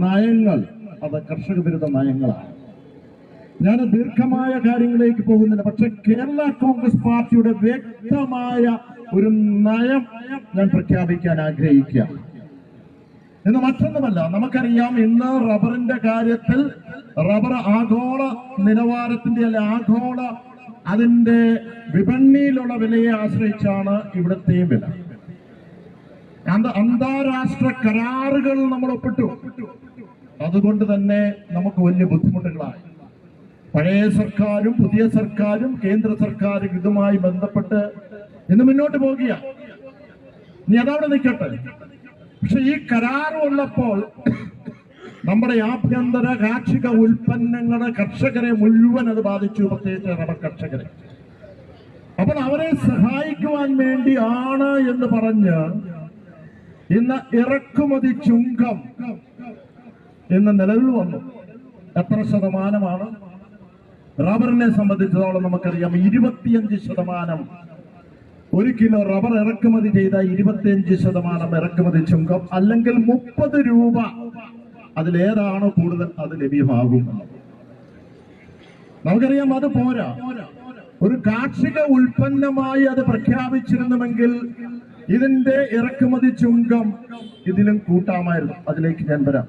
നയങ്ങൾ അത് കർഷക വിരുദ്ധ നയങ്ങളാണ്. ഞാൻ ദീർഘമായ കാര്യങ്ങളിലേക്ക് പോകുന്നില്ല. പക്ഷെ കേരള കോൺഗ്രസ് പാർട്ടിയുടെ വ്യക്തമായ ഒരു നയം ഞാൻ പ്രഖ്യാപിക്കാൻ ആഗ്രഹിക്കുക. ഇന്ന് മറ്റൊന്നുമല്ല, നമുക്കറിയാം ഇന്ന് റബ്ബറിന്റെ കാര്യത്തിൽ റബ്ബർ ആഗോള നിലവാരത്തിന്റെ അല്ലെ ആഗോള അതിന്റെ വിപണിയിലുള്ള വിലയെ ആശ്രയിച്ചാണ് ഇവിടുത്തെ വില. അന്താരാഷ്ട്ര കരാറുകൾ നമ്മൾ ഒപ്പിട്ടു. അതുകൊണ്ട് തന്നെ നമുക്ക് വലിയ ബുദ്ധിമുട്ടുകളായി. പഴയ സർക്കാരും പുതിയ സർക്കാരും കേന്ദ്ര സർക്കാരും ഇതുമായി ബന്ധപ്പെട്ട് ഇന്ന് മുന്നോട്ട് പോകുക. ഇനി അതവിടെ നിൽക്കട്ടെ. പക്ഷെ ഈ കരാർ വന്നപ്പോൾ നമ്മുടെ ആഭ്യന്തര കാർഷിക ഉൽപ്പന്നങ്ങളുടെ കർഷകരെ മുഴുവൻ അത് ബാധിച്ചു, പ്രത്യേകിച്ച് റബ്ബർ കർഷകരെ. അപ്പോൾ അവരെ സഹായിക്കുവാൻ വേണ്ടിയാണ് എന്ന് പറഞ്ഞ് ഇന്ന് ഇറക്കുമതി ചുങ്കം ഇന്ന് നിലവിൽ വന്നു. എത്ര ശതമാനമാണ്? റബ്ബറിനെ സംബന്ധിച്ചിടത്തോളം നമുക്കറിയാം 25%. 1 കിലോ റബ്ബർ ഇറക്കുമതി ചെയ്ത 25% ഇറക്കുമതി ചുങ്കം, അല്ലെങ്കിൽ 30 രൂപ. അതിലേതാണ് കൂടുതൽ അത് ലഭ്യമാകും. നമുക്കറിയാം അത് പോരാ. ഒരു കാർഷിക ഉൽപ്പന്നമായി അത് പ്രഖ്യാപിച്ചിരുന്നുവെങ്കിൽ ഇതിന്റെ ഇറക്കുമതി ചുങ്കം ഇതിലും കൂട്ടാമായിരുന്നു. അതിലേക്ക് ഞാൻ വരാം.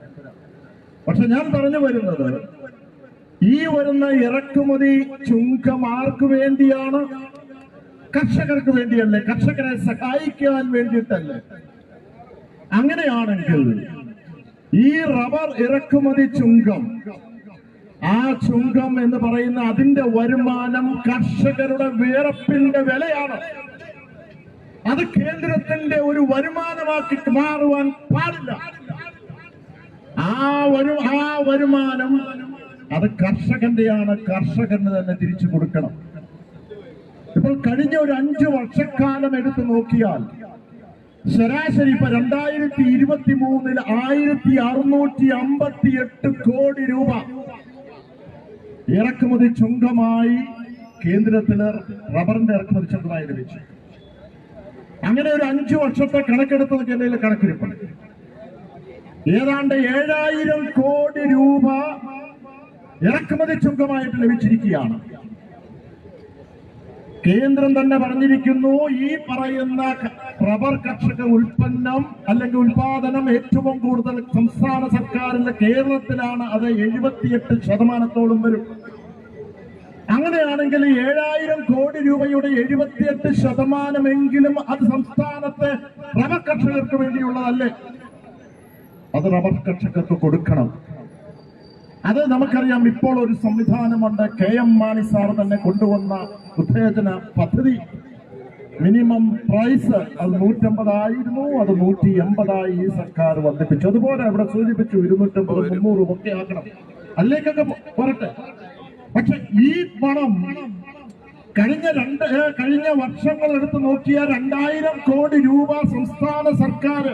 പക്ഷെ ഞാൻ പറഞ്ഞു വരുന്നത്, ഈ വരുന്ന ഇറക്കുമതി ചുങ്കം ആർക്ക് വേണ്ടിയാണ്? കർഷകർക്ക് വേണ്ടിയല്ലേ? കർഷകരെ സഹായിക്കാൻ വേണ്ടിയിട്ടല്ലേ? അങ്ങനെയാണെങ്കിൽ ഈ റബ്ബർ ഇറക്കുമതി ചുങ്കം, ആ ചുങ്കം എന്ന് പറയുന്ന അതിന്റെ വരുമാനം കർഷകരുടെ വിയർപ്പിന്റെ വിലയാണ്. അത് കേന്ദ്രത്തിന്റെ ഒരു വരുമാനമാക്കി മാറുവാൻ പാടില്ല. ആ വരുമാനം അത് കർഷകന്റെയാണ്. കർഷകന് തന്നെ തിരിച്ചു കൊടുക്കണം. ഇപ്പോൾ കഴിഞ്ഞ ഒരു 5 വർഷക്കാലം എടുത്തു നോക്കിയാൽ ശരാശരി ഇപ്പൊ 2023 1658 കോടി രൂപ ഇറക്കുമതി ചുങ്കമായി കേന്ദ്രത്തിന് റബ്ബറിന്റെ ഇറക്കുമതി ചുങ്കമായി ലഭിച്ചു. അങ്ങനെ ഒരു 5 വർഷത്തെ കണക്കെടുത്തത് ജില്ലയിലെ കണക്കിരിപ്പുണ്ട്. ഏതാണ്ട് 7000 കോടി രൂപ ഇറക്കുമതി ചുങ്കമായിട്ട് ലഭിച്ചിരിക്കുകയാണ്. കേന്ദ്രം തന്നെ പറഞ്ഞിരിക്കുന്നു, ഈ പറയുന്ന റബ്ബർ കർഷക ഉൽപ്പന്നം അല്ലെങ്കിൽ ഉൽപാദനം ഏറ്റവും കൂടുതൽ സംസ്ഥാന സർക്കാരിന്റെ കേരളത്തിലാണ്. അത് 78% വരും. അങ്ങനെയാണെങ്കിൽ 7000 കോടി രൂപയുടെ 78% അത് സംസ്ഥാനത്തെ റബ്ബർ കർഷകർക്ക് വേണ്ടിയുള്ളതല്ലേ? അത് റബ്ബർ കർഷകർക്ക് കൊടുക്കണം. അത് നമുക്കറിയാം. ഇപ്പോൾ ഒരു സംവിധാനമുണ്ട്. KM മാണി സാർ തന്നെ കൊണ്ടുവന്ന ഉത്തേജന പദ്ധതി. മിനിമം പ്രൈസ് അത് 150 ആയിരുന്നു, അത് 180 ഈ സർക്കാർ വർദ്ധിപ്പിച്ചു. അതുപോലെ അവിടെ സൂചിപ്പിച്ചു 250, 300 ഒക്കെ ആക്കണം. അതിലേക്കൊക്കെ പോരട്ടെ. പക്ഷെ ഈ പണം കഴിഞ്ഞ വർഷങ്ങൾ എടുത്ത് നോക്കിയാൽ 2000 കോടി രൂപ സംസ്ഥാന സർക്കാർ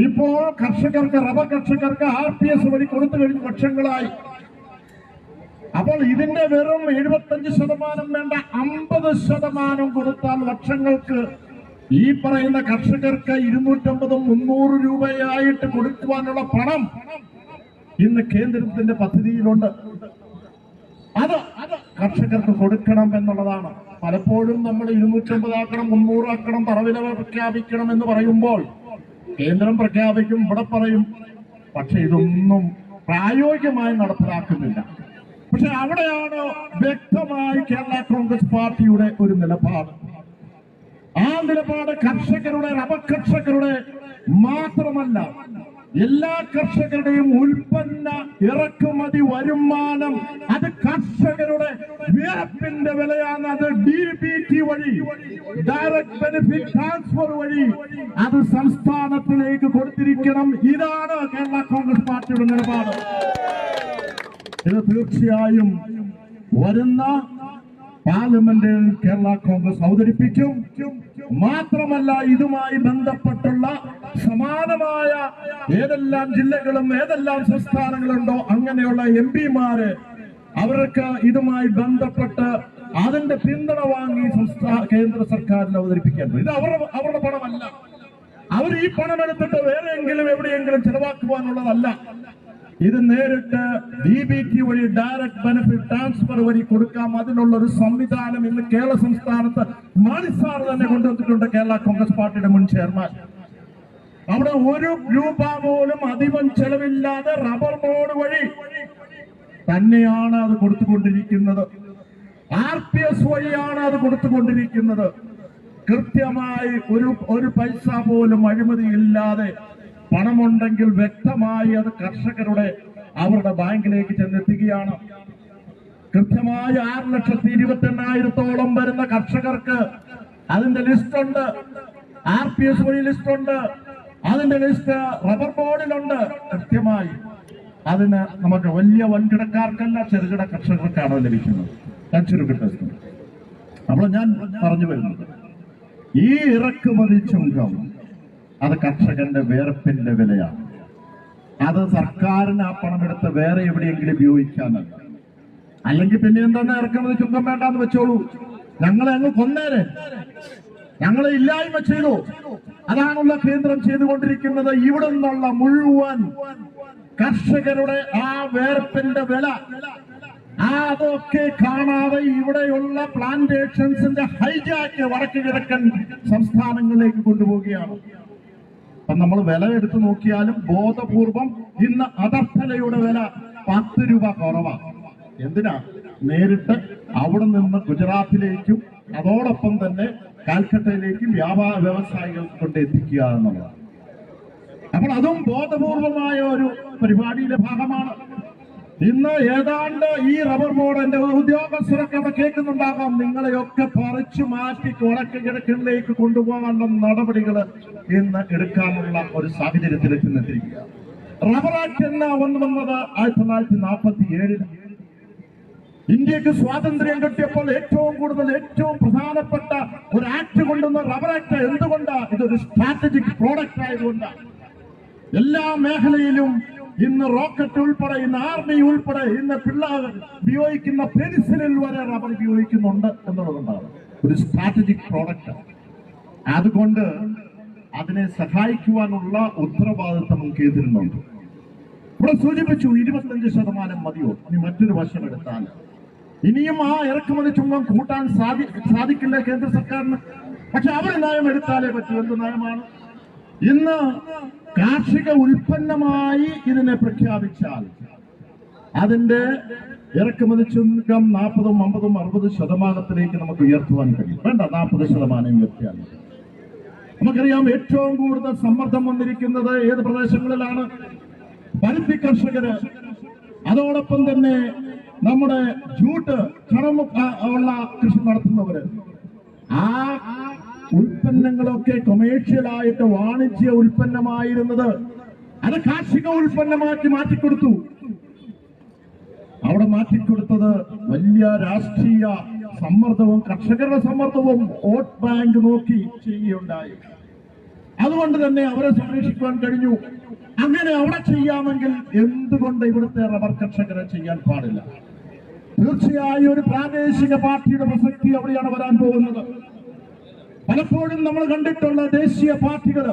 ഇപ്പോൾ കർഷകർക്ക്, റബ്ബർ കർഷകർക്ക് RPS വഴി കൊടുത്തു കഴിഞ്ഞ വർഷങ്ങളായി. അപ്പോൾ ഇതിന്റെ വെറും 75% വേണ്ട 50% കൊടുത്താൽ വർഷങ്ങൾക്ക് ഈ പറയുന്ന കർഷകർക്ക് 250, 300 രൂപയായിട്ട് കൊടുക്കുവാനുള്ള പണം ഇന്ന് കേന്ദ്രത്തിന്റെ പദ്ധതിയിലുണ്ട്. അത് കർഷകർക്ക് കൊടുക്കണം എന്നുള്ളതാണ്. പലപ്പോഴും നമ്മൾ 250 ആക്കണം, 300 ആക്കണം, തറവില പ്രഖ്യാപിക്കണം എന്ന് പറയുമ്പോൾ കേന്ദ്രം പ്രഖ്യാപിക്കും, ഇവിടെ പറയും. പക്ഷെ ഇതൊന്നും പ്രായോഗികമായി നടപ്പിലാക്കുന്നില്ല. പക്ഷെ അവിടെയാണ് വ്യക്തമായി കേരള കോൺഗ്രസ് പാർട്ടിയുടെ ഒരു നിലപാട്. ആ നിലപാട് കർഷകരുടെ, റബ്ബർ കർഷകരുടെ മാത്രമല്ല, എല്ലാ കർഷകരുടെയും ഉൽപ്പന്ന ഇറക്കുമതി വരുമാനം അത് കർഷകരുടെ വിയർപ്പിന്റെ വിലയാണ്. അത് DBT വഴി, ഡയറക്ട് ബെനിഫിറ്റ് ട്രാൻസ്ഫർ വഴി അത് സംസ്ഥാനത്തിലേക്ക് കൊടുത്തിരിക്കണം. ഇതാണ് കേരള കോൺഗ്രസ് പാർട്ടിയുടെ നിലപാട്. ഇത് തീർച്ചയായും വരുന്ന പാർലമെന്റിൽ കേരള കോൺഗ്രസ് അവതരിപ്പിക്കും. മാത്രമല്ല ഇതുമായി ബന്ധപ്പെട്ടുള്ള സമാനമായ ഏതെല്ലാം ജില്ലകളും ഏതെല്ലാം സംസ്ഥാനങ്ങളുണ്ടോ അങ്ങനെയുള്ള MP-മാര് അവർക്ക് ഇതുമായി ബന്ധപ്പെട്ട് അതിന്റെ പിന്തുണ വാങ്ങി കേന്ദ്ര സർക്കാരിൽ അവതരിപ്പിക്കാൻ. ഇത് അവരുടെ പണമല്ല. അവർ ഈ പണം എടുത്തിട്ട് വേറെയെങ്കിലും എവിടെയെങ്കിലും ചെലവാക്കുവാനുള്ളതല്ല. ഇത് നേരിട്ട് DBT വഴി ഡയറക്ട് ബെനിഫിറ്റ് ട്രാൻസ്ഫർ വഴി കൊടുക്കാം. അതിനുള്ള ഒരു സംവിധാനം ഇന്ന് കേരള സംസ്ഥാനത്ത് മാണി സാർ തന്നെ കൊണ്ടുവന്നിട്ടുണ്ട്, കേരള കോൺഗ്രസ് പാർട്ടിയുടെ മുൻ ചെയർമാൻ. അവിടെ 1 രൂപ പോലും അധികം ചെലവില്ലാതെ റബ്ബർ ബോർഡ് വഴി തന്നെയാണ് അത് കൊടുത്തുകൊണ്ടിരിക്കുന്നത്. RPS വഴിയാണ് അത് കൊടുത്തുകൊണ്ടിരിക്കുന്നത്. കൃത്യമായി ഒരു പൈസ പോലും അഴിമതിയില്ലാതെ പണമുണ്ടെങ്കിൽ വ്യക്തമായി അത് കർഷകരുടെ അവരുടെ ബാങ്കിലേക്ക് ചെന്നെത്തുകയാണ്. കൃത്യമായി 6,28,000-ഓളം വരുന്ന കർഷകർക്ക് അതിന്റെ ലിസ്റ്റ് ഉണ്ട്. RPS വഴി ലിസ്റ്റ് ഉണ്ട്. അതിന്റെ ലിസ്റ്റ് റബ്ബർ ബോർഡിലുണ്ട്. കൃത്യമായി അതിന് നമുക്ക് വലിയ വൻകിടക്കാർക്കല്ല, ചെറുകിട കർഷകർക്കാണ് ലഭിക്കുന്നത്. അപ്പോൾ ഞാൻ പറഞ്ഞു വരുന്നത്, ഈ ഇറക്കുമതി ചുങ്കം അത് കർഷകന്റെ വേർപ്പിന്റെ വിലയാണ്. അത് സർക്കാരിന് ആ പണമെടുത്ത് വേറെ എവിടെയെങ്കിലും ഉപയോഗിക്കാനല്ല. അല്ലെങ്കിൽ പിന്നെ എന്താണ് ഇറക്കുമതി ചുങ്കം വേണ്ടാന്ന് വെച്ചോളൂ, ഞങ്ങളെ അങ്ങ് കൊന്നേരെ, ഞങ്ങളെ ഇല്ലായ്മ ചെയ്തു. അതാണുള്ള കേന്ദ്രം ചെയ്തുകൊണ്ടിരിക്കുന്നത്. ഇവിടെ നിന്നുള്ള മുഴുവൻ കർഷകരുടെ ആ വേർപ്പിന്റെ വില അതൊക്കെ കാണാതെ ഇവിടെയുള്ള പ്ലാന്റേഷൻസിന്റെ ഹൈജാക്ക് വടക്ക് കിഴക്കൻ സംസ്ഥാനങ്ങളിലേക്ക് കൊണ്ടുപോവുകയാണ്. അപ്പൊ നമ്മൾ വില എടുത്തു നോക്കിയാലും ബോധപൂർവം ഇന്ന് അദർഭലയുടെ വില 10 രൂപ കുറവാണ്. എന്തിനാ? നേരിട്ട് അവിടെ നിന്ന് ഗുജറാത്തിലേക്കും അതോടൊപ്പം തന്നെ കാൽക്കട്ടയിലേക്കും വ്യാപാര വ്യവസായികൾക്ക് കൊണ്ട് എത്തിക്കുക എന്നുള്ളതാണ്. അപ്പോൾ അതും ബോധപൂർവമായ ഒരു പരിപാടിയുടെ ഭാഗമാണ്. ഇന്ന് ഏതാണ്ട് ഈ റബ്ബർ ബോർഡിന്റെ ഉദ്യോഗസ്ഥരൊക്കെ അവിടെ കേൾക്കുന്നുണ്ടാകാം, നിങ്ങളെയൊക്കെ പറിച്ചു മാറ്റി വടക്ക് കിഴക്കിലേക്ക് കൊണ്ടുപോകാനുള്ള നടപടികൾ ഇന്ന് എടുക്കാനുള്ള ഒരു സാഹചര്യത്തിലേക്ക് എത്തിയിരിക്കുക. റബ്ബർ ആക്ട് എന്ന വന്നത് 1947 ഇന്ത്യക്ക് സ്വാതന്ത്ര്യം കിട്ടിയപ്പോൾ ഏറ്റവും കൂടുതൽ ഏറ്റവും പ്രധാനപ്പെട്ട ഒരു ആക്ട് കൊണ്ടുവന്ന റബ്ബർ ആക്ട്. എന്തുകൊണ്ടാണ്? ഇതൊരു സ്ട്രാറ്റജിക് പ്രോഡക്റ്റ് ആയതുകൊണ്ടാണ്. എല്ലാ മേഖലയിലും ഇന്ന് റോക്കറ്റ് ഉൾപ്പെടെ, ഇന്ന് ആർമി ഉൾപ്പെടെ, ഇന്ന് പിള്ളേർ ഉപയോഗിക്കുന്ന പെൻസിലിൽ വരെ റബ്ബർ ഉപയോഗിക്കുന്നുണ്ട് എന്നുള്ളതുകൊണ്ടാണ്. ഒരു സ്ട്രാറ്റജിക് പ്രോഡക്റ്റ്. അതുകൊണ്ട് അതിനെ സഹായിക്കുവാനുള്ള ഉത്തരവാദിത്വം കേന്ദ്രമുണ്ട്. ഇവിടെ സൂചിപ്പിച്ചു 25% മതിയോ? ഇനി മറ്റൊരു വശം എടുത്താൽ ഇനിയും ആ ഇറക്കുമതി ചുങ്കം കൂട്ടാൻ സാധിക്കില്ല കേന്ദ്ര സർക്കാരിന്. പക്ഷെ അവർ നയം എടുത്താലേ പറ്റൂ. എന്ത് നയമാണ്? ഇന്ന് കാർഷിക ഉൽപ്പന്നമായി ഇതിനെ പ്രഖ്യാപിച്ചാൽ അതിന്റെ ഇറക്കുമതി ചുങ്കം 40%, 50%, 60% നമുക്ക് ഉയർത്തുവാൻ കഴിയും. വേണ്ട, 40% ഉയർത്തിയാൽ. നമുക്കറിയാം ഏറ്റവും കൂടുതൽ സമ്മർദ്ദം വന്നിരിക്കുന്നത് ഏത് പ്രദേശങ്ങളിലാണ്? പരുത്തി കർഷകര്, അതോടൊപ്പം തന്നെ നമ്മുടെ ജൂട്ട് ഉള്ള കൃഷി നടത്തുന്നവര്. ആ ഉൽപ്പന്നങ്ങളൊക്കെ കൊമേഴ്ഷ്യലായിട്ട് വാണിജ്യ ഉൽപ്പന്നമായിരുന്നത് അത് കാർഷിക ഉൽപ്പന്നമാക്കി മാറ്റിക്കൊടുത്തു. അവിടെ മാറ്റിക്കൊടുത്തത് വലിയ രാഷ്ട്രീയ സമ്മർദ്ദവും കർഷകരുടെ സമ്മർദ്ദവും വോട്ട് ബാങ്ക് നോക്കി ചെയ്യുകയുണ്ടായി. അതുകൊണ്ട് തന്നെ അവരെ സംരക്ഷിക്കുവാൻ കഴിഞ്ഞു. അങ്ങനെ അവിടെ ചെയ്യാമെങ്കിൽ എന്തുകൊണ്ട് ഇവിടുത്തെ റബ്ബർ കർഷകരെ ചെയ്യാൻ പാടില്ല? തീർച്ചയായും ഒരു പ്രാദേശിക പാർട്ടിയുടെ പ്രസക്തി അവിടെയാണ് വരാൻ പോകുന്നത്. പലപ്പോഴും നമ്മൾ കണ്ടിട്ടുള്ള ദേശീയ പാർട്ടികൾ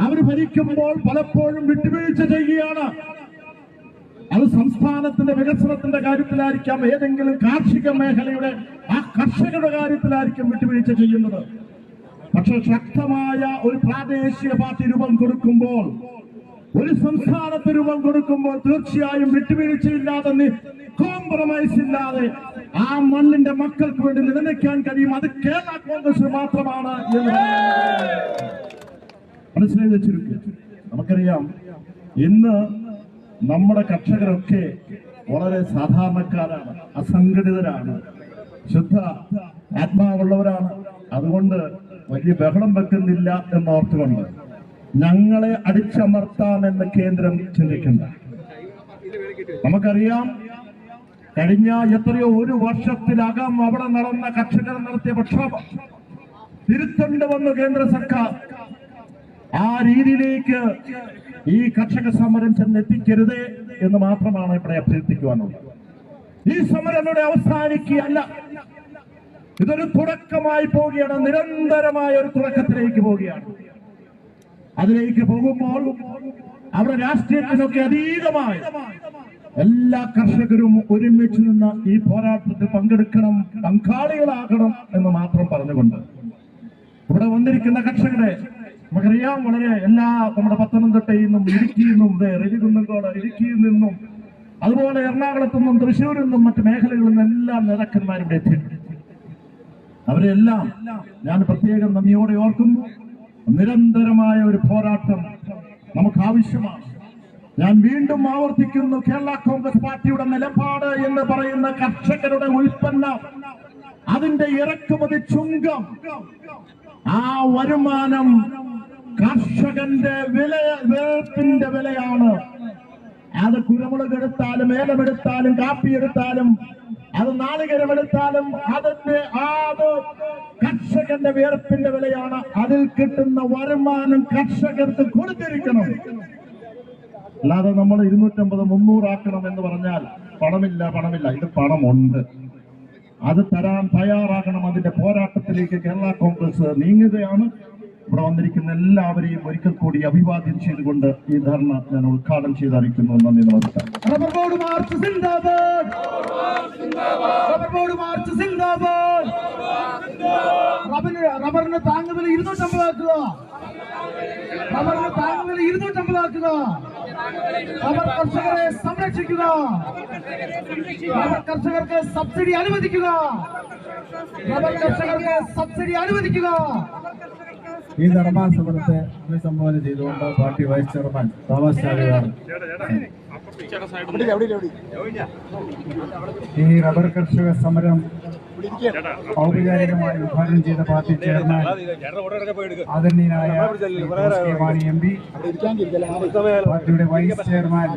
അവർ ഭരിക്കുമ്പോൾ പലപ്പോഴും വിട്ടുവീഴ്ച ചെയ്യുകയാണ്. അത് സംസ്ഥാനത്തിന്റെ വികസനത്തിന്റെ കാര്യത്തിലായിരിക്കാം, ഏതെങ്കിലും കാർഷിക മേഖലയുടെ ആ കർഷകരുടെ കാര്യത്തിലായിരിക്കും വിട്ടുവീഴ്ച ചെയ്യുന്നത്. പക്ഷെ ശക്തമായ ഒരു പ്രാദേശിക പാർട്ടി രൂപം കൊടുക്കുമ്പോൾ, ഒരു സംസ്ഥാനത്ത് രൂപം കൊടുക്കുമ്പോൾ തീർച്ചയായും വിട്ടുവീഴ്ചയില്ലാതെ, കോംപ്രമൈസ് ഇല്ലാതെ ആ മണ്ണിന്റെ മക്കൾക്ക് വേണ്ടി നിലനിൽക്കാൻ കഴിയും. അത് കേരള കോൺഗ്രസ് മാത്രമാണ് എന്ന് മനസ്സിലായി വെച്ചിരിക്കും. നമുക്കറിയാം ഇന്ന് നമ്മുടെ കർഷകരൊക്കെ വളരെ സാധാരണക്കാരാണ്, അസംഘടിതരാണ്, ശുദ്ധ ആത്മാവുള്ളവരാണ്. അതുകൊണ്ട് വലിയ ബഹളം വെക്കുന്നില്ല എന്നോർത്തുകൊണ്ട് ഞങ്ങളെ അടിച്ചമർത്താമെന്ന് കേന്ദ്രം ചിന്തിക്കണ്ട. നമുക്കറിയാം, കഴിഞ്ഞ എത്രയോ ഒരു വർഷത്തിലകം അവിടെ നടന്ന കർഷകർ നടത്തിയ പ്രക്ഷോഭം തിരുത്തേണ്ടി കേന്ദ്ര സർക്കാർ. ആ രീതിയിലേക്ക് ഈ കർഷക സമരം ചെന്നെത്തിക്കരുത് എന്ന് മാത്രമാണ് ഇവിടെ അഭ്യർത്ഥിക്കുവാനുള്ളത്. ഈ സമരം ഇവിടെ അവസാനിക്കുകയല്ല, ഇതൊരു തുടക്കമായി പോവുകയാണ്, നിരന്തരമായ ഒരു തുടക്കത്തിലേക്ക് പോവുകയാണ്. അതിലേക്ക് പോകുമ്പോൾ അവിടെ രാഷ്ട്രീയത്തിനൊക്കെ അതീതമായി എല്ലാ കർഷകരും ഒരുമിച്ച് നിന്ന് ഈ പോരാട്ടത്തിൽ പങ്കെടുക്കണം, പങ്കാളികളാകണം എന്ന് മാത്രം പറഞ്ഞുകൊണ്ട് ഇവിടെ വന്നിരിക്കുന്ന കർഷകരെ നമുക്കറിയാം, വളരെ എല്ലാ നമ്മുടെ പത്തനംതിട്ടയിൽ നിന്നും ഇടുക്കിയിൽ നിന്നും റെജികുന്നങ്കോട് ഇടുക്കിയിൽ നിന്നും അതുപോലെ എറണാകുളത്തു നിന്നും തൃശ്ശൂരിൽ നിന്നും മറ്റു മേഖലകളിൽ നിന്നും എല്ലാ നേതാക്കന്മാരുടെ എത്തിയിട്ടുണ്ട്. അവരെല്ലാം ഞാൻ പ്രത്യേകം നന്ദിയോടെ ഓർക്കുന്നു. നിരന്തരമായ ഒരു പോരാട്ടം നമുക്ക് ആവശ്യമാണ്. ഞാൻ വീണ്ടും ആവർത്തിക്കുന്നു, കേരള കോൺഗ്രസ് പാർട്ടിയുടെ നിലപാട് എന്ന് പറയുന്ന കർഷകരുടെ ഉൽപ്പന്നം, അതിന്റെ ഇറക്കുമതി ചുങ്കം, ആ വരുമാനം കർഷകന്റെ വേപ്പിന്റെ വിലയാണ്. അത് കുരുമുളക് എടുത്താലും ഏലമെടുത്താലും കാപ്പി എടുത്താലും അത് നാളികേരം എടുത്താലും അതിന്റെ കർഷകന്റെ വേർപ്പിന്റെ വിലയാണ്. അതിൽ കിട്ടുന്ന വരുമാനം കർഷകർക്ക് കൊടുത്തിരിക്കണം. അല്ലാതെ നമ്മൾ 250-300 ആക്കണം എന്ന് പറഞ്ഞാൽ പണമില്ല. ഇത് പണമുണ്ട്, അത് തരാൻ തയ്യാറാകണം. അതിന്റെ പോരാട്ടത്തിലേക്ക് കേരള കോൺഗ്രസ് നീങ്ങുകയാണ്. ഇവിടെ വന്നിരിക്കുന്ന എല്ലാവരെയും ഒരിക്കൽ കൂടി അഭിവാദ്യം ചെയ്തുകൊണ്ട് ഈ ധർണ ഞാൻ ഉദ്ഘാടനം ചെയ്തറിയിക്കുന്നു. നന്ദി, നമസ്കാരം. റബ്ബർ ബോർഡ് മാർച്ച് സിന്ദാബാദ്, റബ്ബർ ബോർഡ് മാർച്ച് സിന്ദാബാദ്. റബ്ബറിന് താങ്ങുവില 250 ആക്കുക, റബ്ബറിന് താങ്ങുവില 250 ആക്കുക. റബ്ബർ കർഷകരെ സംരക്ഷിക്കുക, റബ്ബർ കർഷകർക്ക് സബ്സിഡി അനുവദിക്കുക, റബ്ബർ കർഷകർക്ക് സബ്സിഡി അനുവദിക്കുക. ഈ ധർമ്മ സമരത്തെ അഭിസംബോധന ചെയ്തുകൊണ്ട് party vice chairman Thomas Chazhikadan ഈ റബ്ബർ കർഷക സമരം ഔപചാരികമായി ഉദ്ഘാടനം ചെയ്ത പാർട്ടി ചെയർമാൻ ആദരണീയനായ മാണി MP, പാർട്ടിയുടെ വൈസ് ചെയർമാൻ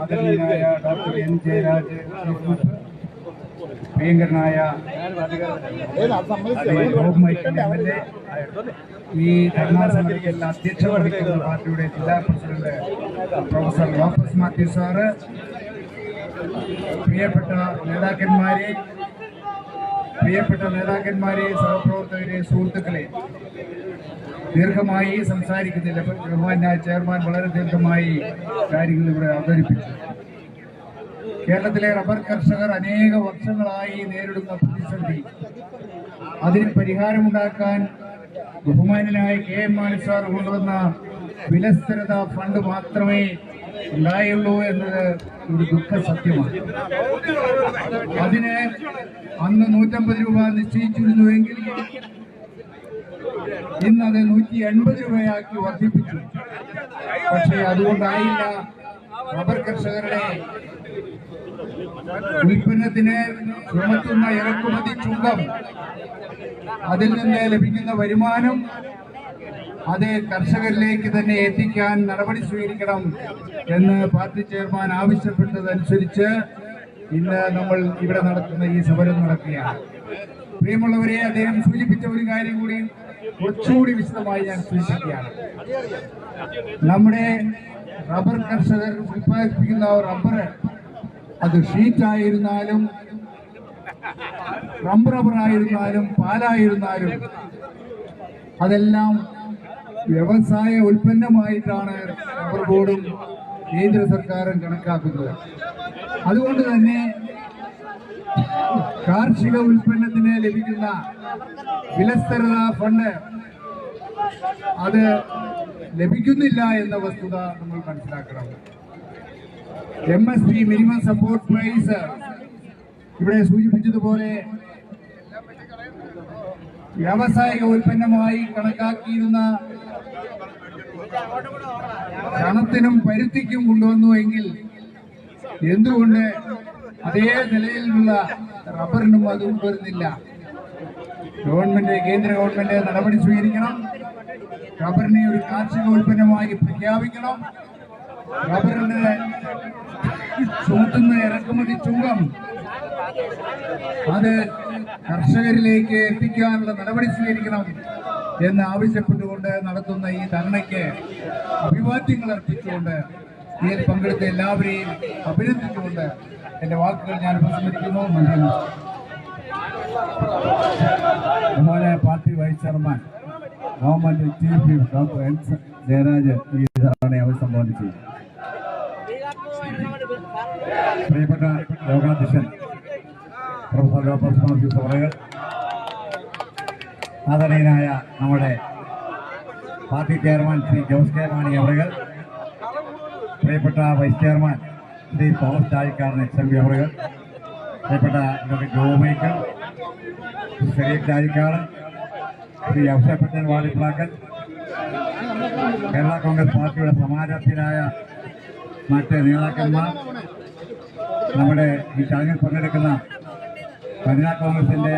ആദരണീയനായ ഡോക്ടർ N. ജയരാജ്, പ്രിയങ്കരനായ MLA, ഈ ധർണാ സമിതിയിൽ അധ്യക്ഷത വഹിക്കുന്ന പാർട്ടിയുടെ ജില്ലാ president professor Lopez Mathew sir, പ്രിയപ്പെട്ട നേതാക്കന്മാരെ, സഹപ്രവർത്തകരെ, സുഹൃത്തുക്കളെ, ദീർഘമായി സംസാരിക്കുന്നില്ല. ബഹുമാന്യനായ ചെയർമാൻ വളരെ ദീർഘമായി കാര്യങ്ങൾ ഇവിടെ അവതരിപ്പിച്ചു. കേരളത്തിലെ റബ്ബർ കർഷകർ അനേക വർഷങ്ങളായി നേരിടുന്ന പ്രതിസന്ധി, അതിന് പരിഹാരമുണ്ടാക്കാൻ ബഹുമാന്യനായ KM മാണി സാർ കൊണ്ടുവന്ന വിലസ്ഥിരത ഫണ്ട് മാത്രമേ ഉണ്ടായുള്ളൂ എന്നത് ഒരു ദുഃഖ സത്യമാണ്. അതിന് അന്ന് 150 രൂപ നിശ്ചയിച്ചിരുന്നുവെങ്കിൽ ഇന്ന് അത് 180 രൂപയാക്കി വർദ്ധിപ്പിച്ചു. പക്ഷേ അതുകൊണ്ടായില്ല. റബ്ബർ കർഷകരുടെ ഉൽപ്പന്നത്തിന് ചുമത്തുന്ന ഇറക്കുമതി ചുങ്കം, അതിൽ നിന്ന് ലഭിക്കുന്ന വരുമാനം, അത് കർഷകരിലേക്ക് തന്നെ എത്തിക്കാൻ നടപടി സ്വീകരിക്കണം എന്ന് പാർട്ടി ചെയർമാൻ ആവശ്യപ്പെട്ടതനുസരിച്ച് ഇന്ന് നമ്മൾ ഇവിടെ നടത്തുന്ന ഈ സമരം നടക്കുകയാണ്. പ്രിയമുള്ളവരെ, അദ്ദേഹം സൂചിപ്പിച്ച ഒരു കാര്യം കൂടി കുറച്ചുകൂടി വിശദമായി ഞാൻ സൂചിപ്പിക്കുകയാണ്. നമ്മുടെ റബ്ബർ കർഷകർ ഉൽപ്പാദിപ്പിക്കുന്ന റബ്ബർ, അത് ഷീറ്റായിരുന്നാലും റബ്ബറായിരുന്നാലും പാലായിരുന്നാലും അതെല്ലാം വ്യവസായ ഉൽപ്പന്നമായിട്ടാണ് റബ്ബർ ബോർഡും കേന്ദ്ര സർക്കാരും കണക്കാക്കുന്നത്. അതുകൊണ്ട് തന്നെ കാർഷിക ഉൽപ്പന്നത്തിന് ലഭിക്കുന്ന വിലസ്ഥിരത ഫണ്ട് അത് ലഭിക്കുന്നില്ല എന്ന വസ്തുത നമ്മൾ മനസ്സിലാക്കണം. MSP മിനിമം സപ്പോർട്ട് പ്രൈസ് ഇവിടെ സൂചിപ്പിച്ചതുപോലെ വ്യാവസായിക ഉൽപ്പന്നമായി കണക്കാക്കിയിരുന്ന ചണത്തിനും പരുത്തിക്കും കൊണ്ടുവന്നുവെങ്കിൽ എന്തുകൊണ്ട് അതേ നിലയിലുള്ള റബ്ബറിനും അത് കൊണ്ടുവരുന്നില്ല? കേന്ദ്ര ഗവൺമെന്റ് നടപടി സ്വീകരിക്കണം. റബ്ബറിനെ ഒരു കാർഷിക ഉൽപ്പന്നമായി പ്രഖ്യാപിക്കണം. റബ്ബറിന്റെ നടത്തുന്ന ഇറക്കുമതി ചുങ്കം അത് കർഷകരിലേക്ക് എത്തിക്കാനുള്ള നടപടി സ്വീകരിക്കണം എന്ന് ആവശ്യപ്പെട്ടുകൊണ്ട് നടത്തുന്ന ഈ ധർണയ്ക്ക് അഭിവാദ്യങ്ങൾ അർപ്പിച്ചുകൊണ്ട് ഇതിൽ പങ്കെടുത്ത എല്ലാവരെയും അഭിനന്ദിച്ചുകൊണ്ട് എന്റെ വാക്കുകൾ ഞാൻ ഉപസംഹരിക്കുന്നു. നന്ദി. അതുപോലെ party vice chairman government chief whip doctor N Jayaraj ഈ ധർണയെ അഭിസംബോധന ചെയ്തു. പ്രിയപ്പെട്ട യോഗാധ്യക്ഷൻ പ്രൊഫസർ ലോപ്പസ് മാത്യൂസ് അവറുകൾ, ആദരണീയനായ നമ്മുടെ party chairman Shri Jose K Mani അവറുകൾ, പ്രിയപ്പെട്ട vice chairman Shri Thomas Chazhikadan XMP അവറുകൾ, പ്രിയപ്പെട്ട ഡോക്ടർ ജോമൈക്കൽ, ഷരീഫ് ചാഴിക്കാടൻ, ശ്രീ അവസരപ്പറ്റൻ വാളിപ്ലാക്കൽ, കേരള കോൺഗ്രസ് പാർട്ടിയുടെ സമാജത്തിലായ മറ്റ് നേതാക്കന്മാർ, നമ്മുടെ ഈ ചടങ്ങിൽ പങ്കെടുക്കുന്ന വനിതാ കോൺഗ്രസിന്റെ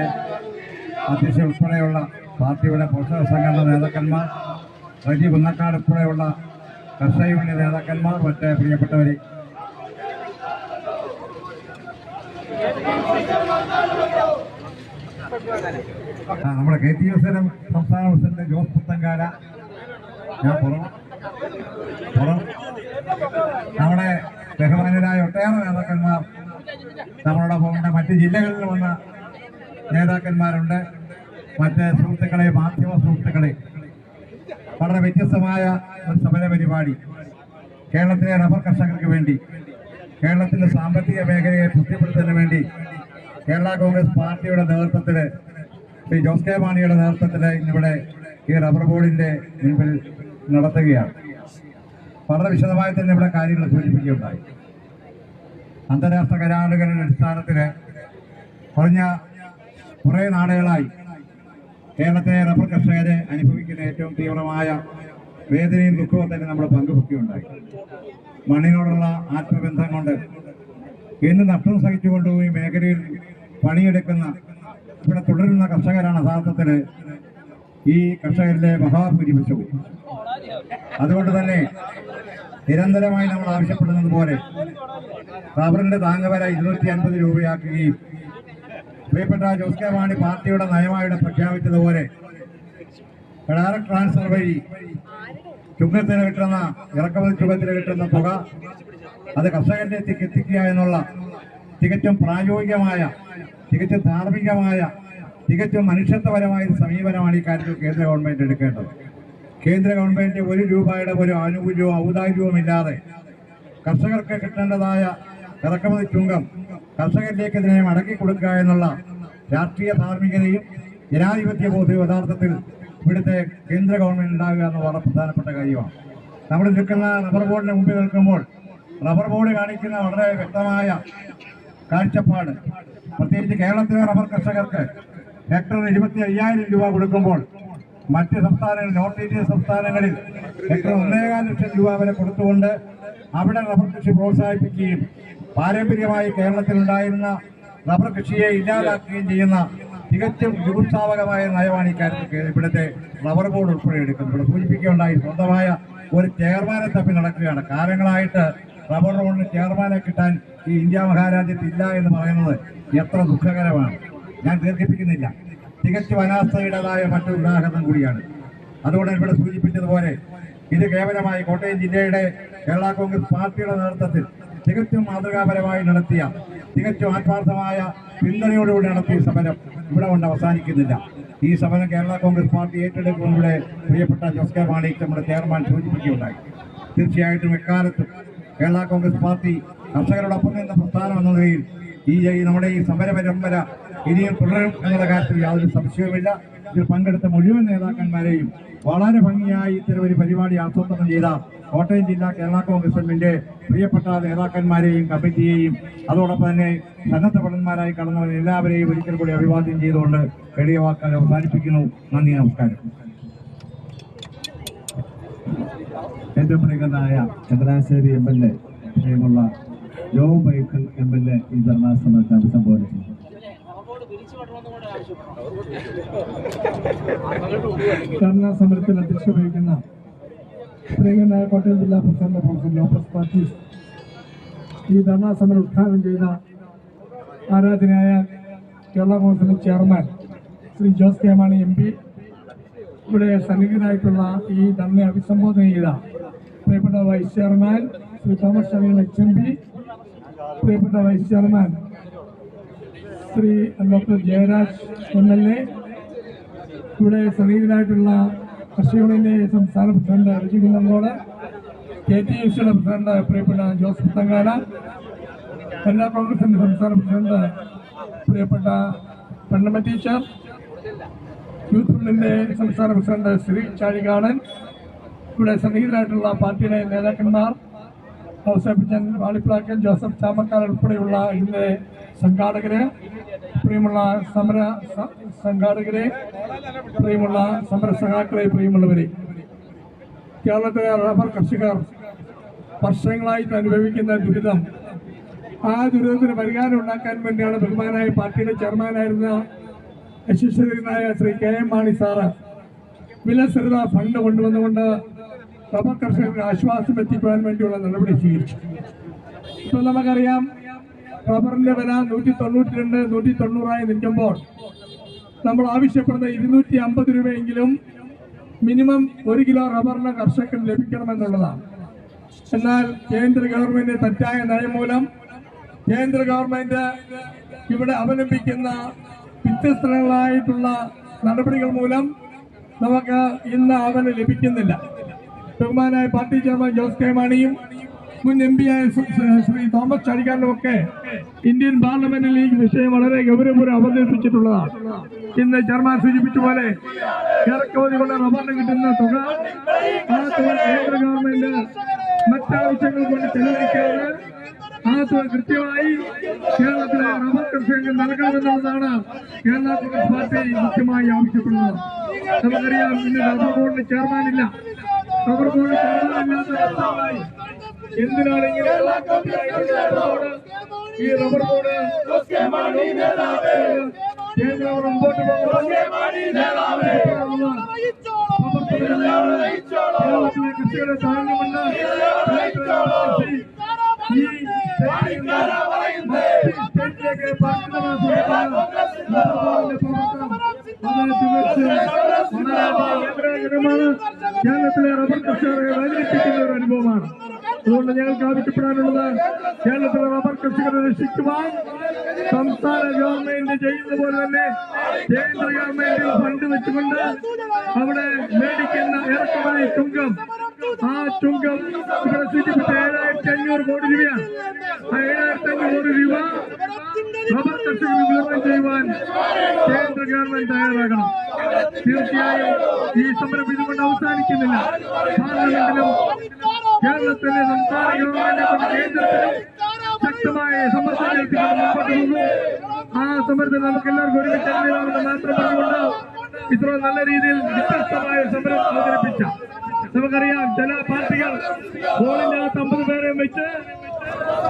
അധ്യക്ഷ ഉൾപ്പെടെയുള്ള പാർട്ടിയുടെ പോഷക സംഘടന നേതാക്കന്മാർ, റജി കുന്നക്കാട് ഉൾപ്പെടെയുള്ള കർഷക യൂണിയൻ നേതാക്കന്മാർ, മറ്റ് പ്രിയപ്പെട്ടവരെ, നമ്മുടെ KTUS സംസ്ഥാന പ്രസിഡന്റ് ജോസ് പുത്തങ്കാല, ഞാൻ പുറം നമ്മുടെ ബഹുമാനരായ ഒട്ടേറെ നേതാക്കന്മാർ നമ്മളോടൊപ്പം ഉണ്ട്. മറ്റ് ജില്ലകളിൽ വന്ന നേതാക്കന്മാരുണ്ട്. മറ്റ് സുഹൃത്തുക്കളെ, മാധ്യമ സുഹൃത്തുക്കളെ, വളരെ വ്യത്യസ്തമായ ഒരു സമര പരിപാടി കേരളത്തിലെ റബ്ബർ കർഷകർക്ക് വേണ്ടി, കേരളത്തിലെ സാമ്പത്തിക മേഖലയെ പുഷ്ടിപ്പെടുത്തുന്നതിന് വേണ്ടി കേരള കോൺഗ്രസ് പാർട്ടിയുടെ നേതൃത്വത്തിൽ, ശ്രീ ജോസ് കെ മാണിയുടെ നേതൃത്വത്തിൽ ഇന്നിവിടെ ഈ റബ്ബർ ബോർഡിന്റെ മുൻപിൽ നടത്തുകയാണ്. വളരെ വിശദമായി തന്നെ ഇവിടെ കാര്യങ്ങൾ സൂചിപ്പിക്കുകയുണ്ടായി. അന്താരാഷ്ട്ര കരാറുകളുടെ അടിസ്ഥാനത്തിൽ കുറഞ്ഞ കുറേ നാളുകളായി കേരളത്തിലെ റബ്ബർ കർഷകരെ അനുഭവിക്കുന്ന ഏറ്റവും തീവ്രമായ വേദനയും ദുഃഖവും തന്നെ നമ്മൾ പങ്കുവെക്കുകയുണ്ടായി. മണ്ണിനോടുള്ള ആത്മബന്ധം കൊണ്ട് എന്ന് നഷ്ടം സഹിച്ചുകൊണ്ടുപോയി മേഖലയിൽ പണിയെടുക്കുന്ന ഇവിടെ തുടരുന്ന കർഷകരാണ് യഥാർത്ഥത്തിൽ ഈ കർഷകരിലെ മഹാഭൂരിപക്ഷവും. അതുകൊണ്ട് തന്നെ നിരന്തരമായി നമ്മൾ ആവശ്യപ്പെടുന്നത് പോലെ റബ്ബറിന്റെ താങ്ങുവില 250 രൂപയാക്കുകയും പ്രിയപ്പെട്ട ജോസ് കെ മാണി പാർട്ടിയുടെ നയമായിട്ട് പ്രഖ്യാപിച്ചതുപോലെ ഡയറക്ട് ട്രാൻസ്ഫർ വഴി ചുങ്കത്തിന് കിട്ടുന്ന ഇറക്കുമതി ചുങ്കത്തിന് കിട്ടുന്ന തുക അത് കർഷകരിലേക്ക് എത്തിക്കുക എന്നുള്ള തികച്ചും പ്രായോഗികമായ, തികച്ചും ധാർമ്മികമായ, തികച്ചും മനുഷ്യത്വപരമായ സമീപനമാണ് ഈ കാര്യത്തിൽ കേന്ദ്ര ഗവൺമെന്റ് എടുക്കേണ്ടത്. കേന്ദ്ര ഗവൺമെന്റ് 1 രൂപയുടെ ഒരു ആനുകൂല്യവും ഔദാര്യവും ഇല്ലാതെ കർഷകർക്ക് കിട്ടേണ്ടതായ ഇറക്കുമതി ചുങ്കം കർഷകരിലേക്ക് ഇതിനെ മടക്കി കൊടുക്കുക എന്നുള്ള രാഷ്ട്രീയ ധാർമ്മികതയും ജനാധിപത്യ ബോധവും യഥാർത്ഥത്തിൽ ഇവിടുത്തെ കേന്ദ്ര ഗവൺമെന്റ് ഉണ്ടാകുക എന്ന വളരെ പ്രധാനപ്പെട്ട കാര്യമാണ്. നമ്മൾ നിൽക്കുന്ന റബ്ബർ ബോർഡിന് മുമ്പിൽ നിൽക്കുമ്പോൾ റബ്ബർ ബോർഡ് കാണിക്കുന്ന വളരെ വ്യക്തമായ കാഴ്ചപ്പാട്, പ്രത്യേകിച്ച് കേരളത്തിലെ റബ്ബർ കർഷകർക്ക് ഹെക്ടറിന് 25,000 രൂപ കൊടുക്കുമ്പോൾ മറ്റ് സംസ്ഥാനങ്ങളിൽ, നോർത്ത് ഇന്ത്യൻ സംസ്ഥാനങ്ങളിൽ ഹെക്ടർ 1.25 ലക്ഷം രൂപ വരെ കൊടുത്തുകൊണ്ട് അവിടെ റബ്ബർ കൃഷി പ്രോത്സാഹിപ്പിക്കുകയും പാരമ്പര്യമായി കേരളത്തിലുണ്ടായിരുന്ന റബ്ബർ കൃഷിയെ ഇല്ലാതാക്കുകയും ചെയ്യുന്ന തികച്ചും നിരുത്സാഹകമായ നയമാണ് ഈ കാര്യത്തിൽ ഇവിടുത്തെ റബ്ബർ ബോർഡ് ഉൾപ്പെടെ എടുക്കുന്നത്. ഇവിടെ സൂചിപ്പിക്കുകയുണ്ടായി, സ്വന്തമായ ഒരു ചെയർമാനെ തപ്പി നടക്കുകയാണ്. കാലങ്ങളായിട്ട് റബ്ബർ ബോർഡിന് ചെയർമാനെ കിട്ടാൻ ഈ ഇന്ത്യ മഹാരാജ്യത്ത് ഇല്ല എന്ന് പറയുന്നത് എത്ര ദുഃഖകരമാണ്. ഞാൻ ദീർഘിപ്പിക്കുന്നില്ല. തികച്ചും അനാസ്ഥയുടേതായ മറ്റൊരു ഉദാഹരണം കൂടിയാണ്. അതുകൊണ്ട് ഇവിടെ സൂചിപ്പിച്ചതുപോലെ ഇത് കേവലമായി കോട്ടയം ജില്ലയുടെ കേരള കോൺഗ്രസ് പാർട്ടിയുടെ നേതൃത്വത്തിൽ തികച്ചും മാതൃകാപരമായി നടത്തിയ, തികച്ചും ആത്മാർത്ഥമായ പിന്തുണയോടുകൂടി നടത്തിയ സമരം ഇവിടെ കൊണ്ട് അവസാനിക്കുന്നില്ല. ഈ സമരം കേരള കോൺഗ്രസ് പാർട്ടി ഏറ്റെടുക്കുന്നതിലൂടെ പ്രിയപ്പെട്ട ജോസ് കെ മാണി നമ്മുടെ ചെയർമാൻ സൂചിപ്പിക്കുകയുണ്ടായി. തീർച്ചയായിട്ടും എക്കാലത്തും കേരള കോൺഗ്രസ് പാർട്ടി കർഷകരോടൊപ്പം നിന്ന പ്രസ്ഥാനം എന്ന നിലയിൽ നമ്മുടെ ഈ സമര പരമ്പര ഇനിയും തുടരും എന്നുള്ള കാര്യത്തിൽ യാതൊരു സംശയവുമില്ല. ഇതിൽ പങ്കെടുത്ത മുഴുവൻ നേതാക്കന്മാരെയും വളരെ ഭംഗിയായി ഇത്തരമൊരു പരിപാടി ആസൂത്രണം ചെയ്ത കോട്ടയം ജില്ലാ കേരള കോൺഗ്രസ് എമ്മിന്റെ പ്രിയപ്പെട്ട നേതാക്കന്മാരെയും കമ്മിറ്റിയെയും അതോടൊപ്പം തന്നെ സന്നദ്ധഭടന്മാരായി കടന്നവർ എല്ലാവരെയും ഒരിക്കൽ കൂടി അഭിവാദ്യം ചെയ്തുകൊണ്ട് എളിയ വാക്കുകൾ അവസാനിപ്പിക്കുന്നു. നന്ദി, നമസ്കാരം. ഏറ്റവും പ്രിയങ്കരനായ ചന്ദ്രാശ്ശേരി MLA, പ്രിയമുള്ള ജോ മൈക്കിൾ MLA ഈ ധർണാ സമരത്തെ അഭിസംബോധന ചെയ്തു. ധർണാ സമരത്തിൽ അധ്യക്ഷത വഹിക്കുന്ന പ്രിയങ്കരനായ കോട്ടയം ജില്ലാ പ്രസിഡന്റ് പ്രൊഫസർ ലോപ്പസ് മാത്യൂസ്, ഈ ധർണാ സമരം ഉദ്ഘാടനം ചെയ്ത ആരാധനായ കേരള കോൺഗ്രസിലെ chairman Shri Jose K Mani MP, ഇവിടെ സന്നിഹിതനായിട്ടുള്ള ഈ ധർണയെ അഭിസംബോധന ചെയ്ത പ്രിയപ്പെട്ട vice chairman Shri Thomas Chazhikadan HMP, പ്രിയപ്പെട്ട vice chairman Shri doctor Jayaraj MLA, ഇവിടെ സന്നിഹിതനായിട്ടുള്ള കർഷക യൂണിയന്റെ സംസ്ഥാന പ്രസിഡന്റ് റജി കുന്നംകോട്, KTUCയുടെ പ്രസിഡന്റ് പ്രിയപ്പെട്ട ജോസ് പുത്തങ്കാല, കേരള കോൺഗ്രസിന്റെ സംസ്ഥാന പ്രസിഡന്റ് പ്രിയപ്പെട്ട പെണ്ണമ്മ ടീച്ചർ, യൂത്ത് ഫ്രണ്ടിന്റെ സംസ്ഥാന പ്രസിഡന്റ് ശ്രീ ചാഴികാടൻ, ഇവിടെ സന്നിഹിതരായിട്ടുള്ള പാർട്ടിയുടെ നേതാക്കന്മാർ ഔസേപ്പച്ചൻ വാളിപ്ലാക്കൽ, ജോസഫ് ചാമക്കാർ ഉൾപ്പെടെയുള്ള ഇതിന്റെ സംഘാടകര്, പ്രിയമുള്ള സമര സംഘാടകരെ, പ്രിയമുള്ള സമര സഖാക്കളെ, പ്രിയമുള്ളവരെ, കേരളത്തിലെ റബ്ബർ കർഷകർ വർഷങ്ങളായിട്ട് അനുഭവിക്കുന്ന ദുരിതം, ആ ദുരിതത്തിന് പരിഹാരം ഉണ്ടാക്കാൻ വേണ്ടിയാണ് ബഹുമാനായ പാർട്ടിയുടെ ചെയർമാനായിരുന്ന യശസ്വരനായ ശ്രീ KM മാണി സാറ് വിലസൃത ഫണ്ട് കൊണ്ടുവന്നുകൊണ്ട് റബ്ബർ കർഷകർക്ക് ആശ്വാസം എത്തിക്കുവാൻ വേണ്ടിയുള്ള നടപടി സ്വീകരിച്ചു. ഇപ്പോൾ നമുക്കറിയാം, റബ്ബറിന്റെ വില 192, 190 നിൽക്കുമ്പോൾ നമ്മൾ ആവശ്യപ്പെടുന്ന 250 രൂപയെങ്കിലും മിനിമം 1 കിലോ റബ്ബറിന് കർഷകർക്ക് ലഭിക്കണമെന്നുള്ളതാണ്. എന്നാൽ കേന്ദ്ര ഗവൺമെന്റ് തെറ്റായ നയം മൂലം കേന്ദ്ര ഗവൺമെന്റ് ഇവിടെ അവലംബിക്കുന്ന വ്യത്യസ്തങ്ങളായിട്ടുള്ള നടപടികൾ മൂലം നമുക്ക് ഇന്ന് അവന് ലഭിക്കുന്നില്ല. ബഹുമാനായ പാർട്ടി ചെയർമാൻ ജോസ് കെ മാണിയും മുൻ MP ആയ ശ്രീ തോമസ് ചാഴികാടനും ഒക്കെ ഇന്ത്യൻ പാർലമെന്റിൽ ഈ വിഷയം വളരെ ഗൗരവപൂർവ്വം അവതരിപ്പിച്ചിട്ടുള്ളതാണ്. ഇന്ന് ചെയർമാൻ സൂചിപ്പിച്ച പോലെ ഇറക്കുമതി കൊണ്ട് റബ്ബറിന് കിട്ടുന്ന തുക, ആ തുക കേന്ദ്ര ഗവൺമെന്റ് മറ്റാവശ്യങ്ങൾ കൊണ്ട് ചെലവഴിക്കാതെ ആ തുക കൃത്യമായി കേരളത്തിലെ റബ്ബർ കർഷകർക്ക് നൽകണമെന്നുള്ളതാണ് കേരള കോൺഗ്രസ് പാർട്ടി മുഖ്യമായി ആവശ്യപ്പെടുന്നത്. നമുക്കറിയാം, ഇന്ന് റബ്ബർ ബോർഡിന് ചെയർമാനില്ല. റബ്ബർ ബോർഡ് ചെയർമാനില്ലാത്ത വർഷങ്ങളായി. എന്തിനാണ് ഇങ്ങനെ ഈ റബ്ബർ ബോർഡ് കേന്ദ്രം മുമ്പോട്ട് കേരളത്തിലെ കൃഷിയുടെ താഴ്ന്നുകൊണ്ട് ഈ സ്റ്റേറ്റിലേക്ക് കേരളത്തിലെ റബ്ബർ കർഷകരെ വേദനിപ്പിക്കുന്ന ഒരു അനുഭവമാണ്. അതുകൊണ്ട് ഞങ്ങൾക്ക് ആവശ്യപ്പെടാനുള്ളത്, കേരളത്തിലെ റബ്ബർ കർഷകരെ രക്ഷിക്കുവാൻ സംസ്ഥാന ഗവൺമെന്റ് ചെയ്യുന്ന പോലെ തന്നെ കേന്ദ്ര ഗവൺമെന്റ് ഫണ്ട് വെച്ചുകൊണ്ട് അവിടെ മേടിക്കുന്ന ഇറക്കുമതി ചുങ്കം, ആ ചുങ്കം ഇവിടെ സൂചിപ്പിച്ച 7,500 കോടി രൂപയാണ്. ആ 7,500 കോടി രൂപ റബ്ബർ കർഷകർക്ക് വിതരണം ചെയ്യുവാൻ കേന്ദ്ര ഗവൺമെന്റ് തയ്യാറാകണം. തീർച്ചയായും ഈ സമരം ഇതുകൊണ്ട് അവസാനിക്കുന്നില്ല. പാർലമെന്റിലും കേരളത്തിലെ സംസ്ഥാന ഗവൺമെന്റ് കേന്ദ്രത്തിലും ശക്തമായ സമ്മർദ്ദം ചെലുത്തിക്കൊണ്ട് മുമ്പോട്ട് പോകുന്നു. ആ സമ്മർദ്ദം നമുക്ക് എല്ലാവർക്കും ഒരുമിച്ച് നേരിടാമെന്ന് മാത്രം പറഞ്ഞുകൊണ്ട് ഇത്ര നല്ല രീതിയിൽ വ്യത്യസ്തമായ സമരം അവതരിപ്പിച്ച, നമുക്കറിയാം, ചില പാർട്ടികൾ ബോളിനകത്ത് 50 പേരെ വെച്ച്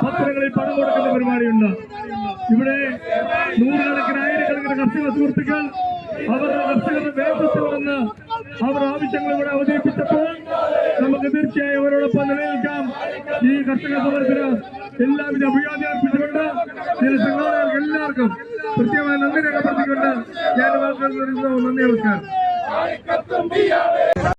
പത്രങ്ങളിൽ പണം കൊടുക്കുന്ന പരിപാടിയുണ്ട്. ഇവിടെ നൂറുകണക്കിന് ആയിരക്കണക്കിന് കർഷക സുഹൃത്തുക്കൾ അവരുടെ കർഷകരുടെ വേഗത്തിൽ വന്ന് അവർ ആവശ്യങ്ങൾ ഇവിടെ അവതരിപ്പിച്ചപ്പോൾ നമുക്ക് തീർച്ചയായും അവരോടൊപ്പം നിലനിൽക്കാം. ഈ കർഷക സമരത്തിന് എല്ലാവിധ അഭിവാദ്യം അർപ്പിച്ചുകൊണ്ട് ചില സംഘടനകൾക്ക് എല്ലാവർക്കും കൃത്യമായ നന്ദി രേഖപ്പെടുത്തിക്കൊണ്ട് ഞാൻ വാക്കുകൾ നിർത്തുന്നു. നന്ദി, നമസ്കാരം.